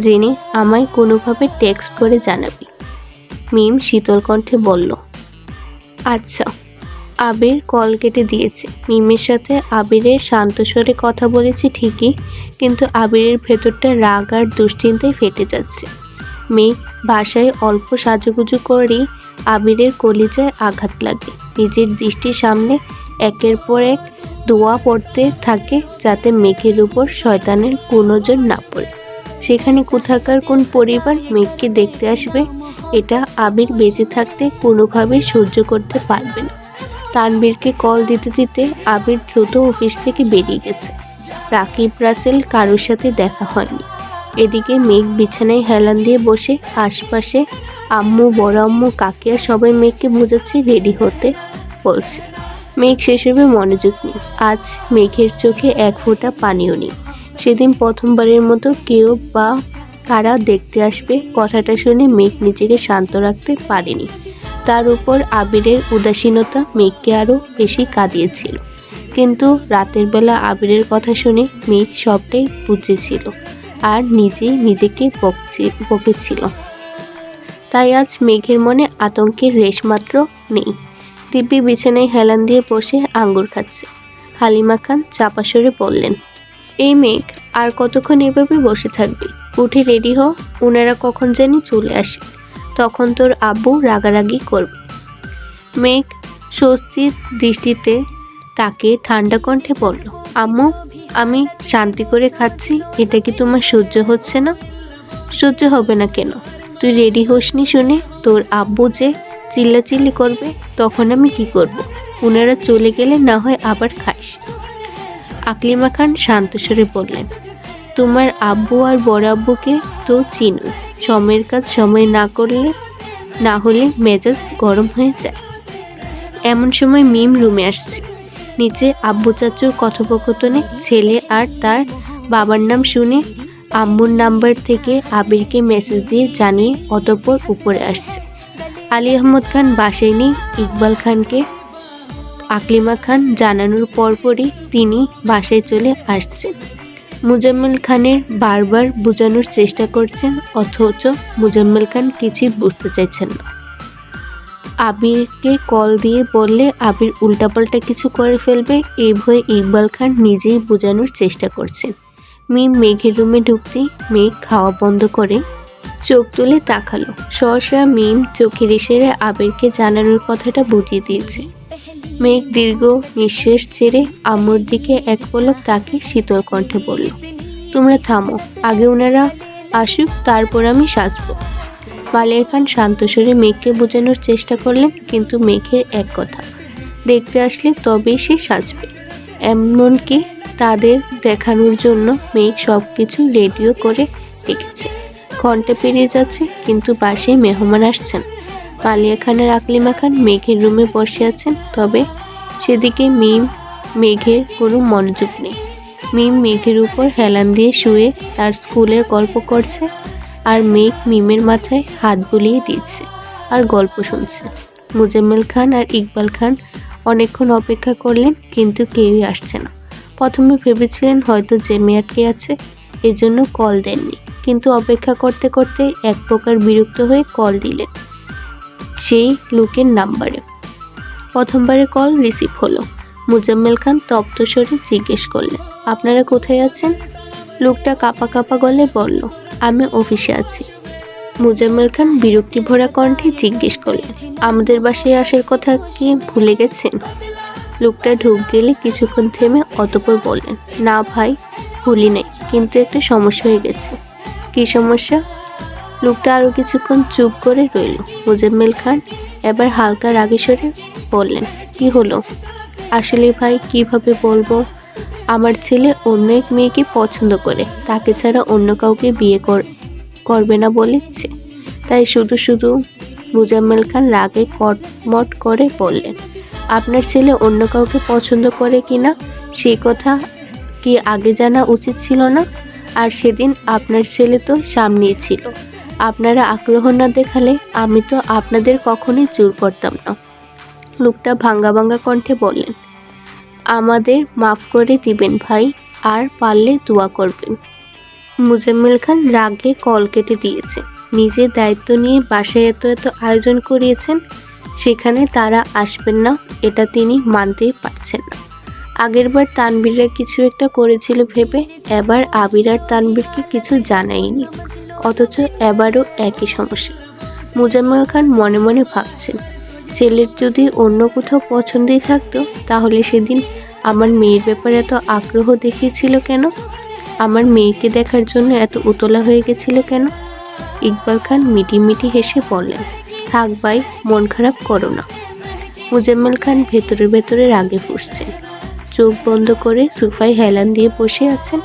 জেনে আমায় কোনোভাবে টেক্সট করে জানাবি। মিম শীতল কণ্ঠে বলল, আচ্ছা। আবির কল কেটে দিয়েছে। মিমের সাথে আবিরের শান্ত স্বরে কথা বলেছে ঠিকই, কিন্তু আবিরের ভেতরটা রাগ আর দুশ্চিন্তায় ফেটে যাচ্ছে। মেঘ বাসায় অল্প সাজুগুজু করেই আবিরের কলিজায় আঘাত লাগে। নিজের দৃষ্টির সামনে একের পর এক দোয়া পড়তে থাকে যাতে মেঘের উপর শয়তানের নজর না পড়ে। সেখানে কোথাকার কোন পরিবার মেঘকে দেখতে আসবে, এটা আবির বেঁচে থাকতে কোনোভাবেই সহ্য করতে পারবে না। তানবীরকে কল দিতে দিতে আবির দ্রুত অফিস থেকে বেরিয়ে গেছে। রাকিব রাসেল কারোর সাথে দেখা হয়নি। এদিকে মেঘ বিছানায় হেলান দিয়ে বসে আশপাশে আম্মু, বড় আম্মু, কাকিয়া সবাই মেঘকে বোঝাচ্ছে রেডি হতে বলছে। মেঘ সেসবে মনোযোগ নেই। আজ মেঘের চোখে এক ফোঁটা পানিও নেই। সেদিন প্রথমবারের মতো কেউ বা কারা দেখতে আসবে কথাটা শুনে মেঘ নিজেকে শান্ত রাখতে পারেনি। তার উপর আবিরের উদাসীনতা মেঘকে আরও বেশি কাঁদিয়েছিল। কিন্তু রাতের বেলা আবিরের কথা শুনে মেঘ সবটাই বুঝেছিল আর নিজেকে বকেছিল। তাই আজ মেঘের মনে আতঙ্কের রেশমাত্র নেই। দিব্যি বিছানায় হেলান দিয়ে বসে আঙ্গুর খাচ্ছে। হালিমা খান চাপা স্বরে বললেন, এই মেঘ আর কতক্ষণ এভাবে বসে থাকবি? উঠে রেডি হ, ওনারা কখন জানি চলে আসে, তখন তোর আব্বু রাগারাগি করবে। মেঘ স্বস্তির দৃষ্টিতে তাকে ঠান্ডা কণ্ঠে বলল, আম্মু, আমি শান্তি করে খাচ্ছি, এটা কি তোমার সহ্য হচ্ছে না? সহ্য হবে না কেন? তুই রেডি হোসনি শুনে তোর আব্বু যে চিল্লাচিল্লি করবে, তখন আমি কি করব? ওনারা চলে গেলে না হয় আবার খাইস। আকলিমা খান শান্ত স্বরে বললেন, তোমার আব্বু আর বড় আব্বুকে তো চিনো, সময়ের কাজ সময় না হলে মেজাজ গরম হয়ে যায়। এমন সময় মিম রুমে আসছে। নিচে আব্বু চাচুর কথোপকথনে ছেলে আর তার বাবার নাম শুনে আম্মুর নাম্বার থেকে আবিরকে মেসেজ দিয়ে জানিয়ে অতঃপর উপরে আসছে। আলী আহমদ খান বাসায় নেই। ইকবাল খানকে আকলিমা খান জানানোর পরপরই তিনি বাসায় চলে আসছেন। মুজাম্মেল খানের বারবার বোঝানোর চেষ্টা করছেন, অথচ মুজাম্মেল খান কিছুই বুঝতে চাইছেন না। আবিরকে কল দিয়ে বললে আবির উল্টাপাল্টা কিছু করে ফেলবে, এই ভয়ে ইকবাল খান নিজেই বোঝানোর চেষ্টা করছেন। মিম মেঘের রুমে ঢুকতেই মেঘ খাওয়া বন্ধ করে চোখ তুলে তাকালো। সহসা মিম চোখের ইশারায় আবিরকে জানানোর কথাটা বুঝিয়ে দিয়েছে। মেঘ দীর্ঘ নিঃশ্বাস ছেড়ে আম্মুর দিকে এক পলক তাকে শীতল কণ্ঠে বলল, তোমরা থামো, আগে ওনারা আসুক, তারপর আমি সাজবো। মালিয়া খান শান্ত স্বরে মেঘকে বোঝানোর চেষ্টা করলেন, কিন্তু মেঘের এক কথা, দেখতে আসলে তবেই সে সাজবে। এমনকি তাদের দেখানোর জন্য মেঘ সবকিছু রেডিও করে রেখেছে। ঘন্টা পেরিয়ে যাচ্ছে, কিন্তু বাসায় মেহমান আসছেন। মালিয়া খান আর আকলিমা খান মেঘের রুমে বসে আছেন, তবে সেদিকে মেঘের কোনো মনোযোগ নেই। মিম মেঘের উপর হেলান দিয়ে শুয়ে তার স্কুলের গল্প করছে, আর মেঘ মিমের মাথায় হাত বুলিয়ে দিচ্ছে আর গল্প শুনছে। মুজাম্মেল খান আর ইকবাল খান অনেকক্ষণ অপেক্ষা করলেন, কিন্তু কেউই আসছে না। প্রথমে ভেবেছিলেন হয়তো জেমে আটকে আছে, এজন্য কল দেননি, কিন্তু অপেক্ষা করতে করতে এক প্রকার বিরক্ত হয়ে কল দিলেন সেই লোকের নাম্বারে। প্রথমবারে কল রিসিভ হলো। মুজাম্মেল খান তপ্ত স্বরে জিজ্ঞেস করলেন, আপনারা কোথায় আছেন? লোকটা কাঁপা কাঁপা গলে বলল, আমি অফিসে আছি। মুজাম্মেল খান বিরক্তি ভরা কণ্ঠে জিজ্ঞেস করলেন, আমাদের বাসায় আসার কথা কি ভুলে গেছেন? লোকটা ঢুক গেলে কিছুক্ষণ থেমে অতঃপর বললেন, না ভাই, ভুলি নাই, কিন্তু একটা সমস্যা হয়ে গেছে। কি সমস্যা? লোকটা আরো কিছুক্ষণ চুপ করে রইল। মুজাম্মেল খান এবার হালকা রাগী স্বরে বললেন, কি হলো? আসলে ভাই কিভাবে বলবো, আমার ছেলে অন্য এক মেয়েকে পছন্দ করে, তাকে ছাড়া অন্য কাউকে বিয়ে করবে না বলেছে। তাই শুধু শুধু মুজাম্মেল খান রাগে কটমট করে বললেন, আপনার ছেলে অন্য কাউকে পছন্দ করে কিনা সেই কথা কি আগে জানা উচিত ছিল না? আর সেদিন আপনার ছেলে তো সামনেই ছিল, আপনারা আগ্রহ না দেখালে আমি তো আপনাদের কখনোই জোর করতাম না। লোকটা ভাঙ্গা ভাঙ্গা কণ্ঠে বললেন, আমাদের মাফ করে দিবেন ভাই, আর পারলে দোয়া করবেন। মুজাম্মেল খান রাগে কল কেটে দিয়েছে। নিজের দায়িত্ব নিয়ে বাসায় এত এত আয়োজন করিয়েছেন, সেখানে তারা আসবেন না এটা তিনি মানতেই পারছেন না। আগেরবার তানবীররা কিছু একটা করেছিল ভেবে এবার আবির আর তানবীরকে কিছু জানায়নি, অথচ এবারও একই সমস্যা। মুজাম্মেল খান মনে মনে ভাবছেন, ছেলের যদি অন্য কোথাও পছন্দই থাকতো তাহলে সেদিন আমার মেয়ের ব্যাপারে এত আগ্রহ দেখিয়েছিল কেন? আমার মেয়েকে দেখার জন্য এত উতলা হয়ে গেছিল কেন? ইকবাল খান মিটি হেসে বললেন, থাক ভাই, মন খারাপ করো না। মুজাম্মেল খান ভেতরে ভেতরে রাগে ফুঁসছেন। চোখ বন্ধ করে সোফায় হেলান দিয়ে বসে আছেন।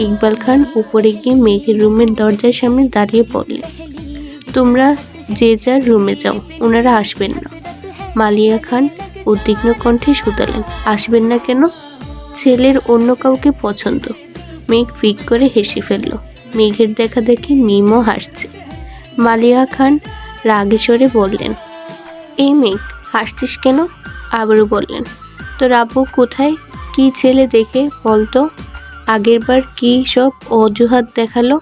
ইকবাল খান উপরে গিয়ে মেঘের রুমের দরজার সামনে দাঁড়িয়ে বললেন, তোমরা যে যার রুমে যাও, ওনারা আসবেন না। মালিয়া খান উদ্বিগ্ন কণ্ঠে শুধালেন, আসবেন না কেন? ছেলের অন্য কাউকে পছন্দ। মেঘ ফিক করে হেসে ফেলল। মেঘের দেখা দেখে মিমও হাসছে। মালিয়া খান রাগে স্বরে বললেন, এই মেঘ, হাসছিস কেন? আবারও বললেন, তোর আব্বু কোথায়? কি ছেলে দেখে বলতো? আগেরবার কি সব অজুহাত দেখালো,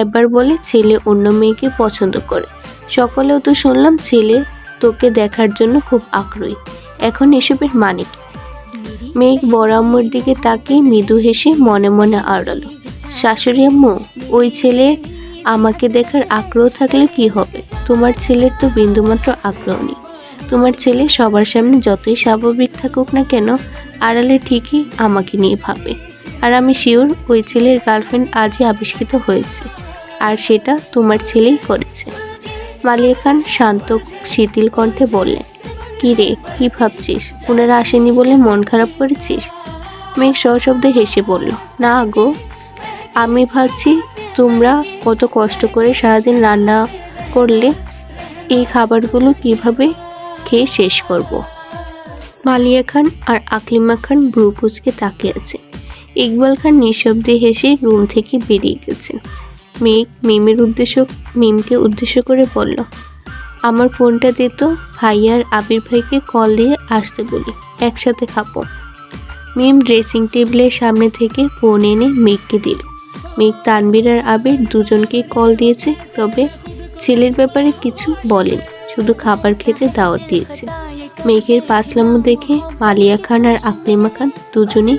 এবার বলে ছেলে অন্য মেয়েকে পছন্দ করে। সকলেও তো শুনলাম ছেলে তোকে দেখার জন্য খুব আগ্রহী, এখন এসবের মানে কি? মেঘ বড় আম্মুর দিকে তাকিয়ে মৃদু হেসে মনে মনে আওড়ালো, শাশুড়ি আম্মু, ওই ছেলে আমাকে দেখার আগ্রহ থাকলে কি হবে? তোমার ছেলের তো বিন্দুমাত্র আগ্রহ নেই। তোমার ছেলে সবার সামনে যতই স্বাভাবিক থাকুক না কেন, আড়ালে ঠিকই আমাকে নিয়ে ভাবে। আর আমি শিওর ওই ছেলের গার্লফ্রেন্ড আজই আবিষ্কৃত হয়েছে, আর সেটা তোমার ছেলেই করেছে। মালিয়া খান শান্ত শিথিল কণ্ঠে বললেন, কি রে, কি ভাবছিস? ওনারা আসেনি বলে মন খারাপ করেছিস? মেঘ সশব্দে হেসে বলল, না গো, আমি ভাবছি তোমরা কত কষ্ট করে সারাদিন রান্না করলে, এই খাবারগুলো কিভাবে খেয়ে শেষ করব। মালিয়া খান আর আকলিমা খান ভ্রু কুঁচকে তাকিয়ে আছে। ইকবাল খান নিঃশব্দে হেসে রুম থেকে বেরিয়ে গেছেন। মেঘ মিমকে উদ্দেশ্য করে বলল, আমার ফোনটা দে তো, ভাই আর আবির ভাইকে কল দিয়ে আসতে বলি, একসাথে খাবো। মিম ড্রেসিং টেবিলের সামনে থেকে ফোন এনে মেঘকে দিল। মেঘ তানবীর আর আবির দুজনকেই কল দিয়েছে, তবে ছেলের ব্যাপারে কিছু বলেনি, শুধু খাবার খেতে দাওয়াত দিয়েছে। মেঘের পাসলামো দেখে মালিয়া খান আর আকলিমা খান দুজনেই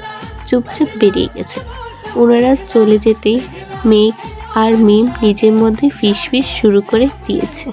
চুপচাপ বেরিয়ে গেছে। ওনারা চলে যেতেই মেঘ আর মিম নিজের মধ্যে ফিস শুরু করে দিয়েছে।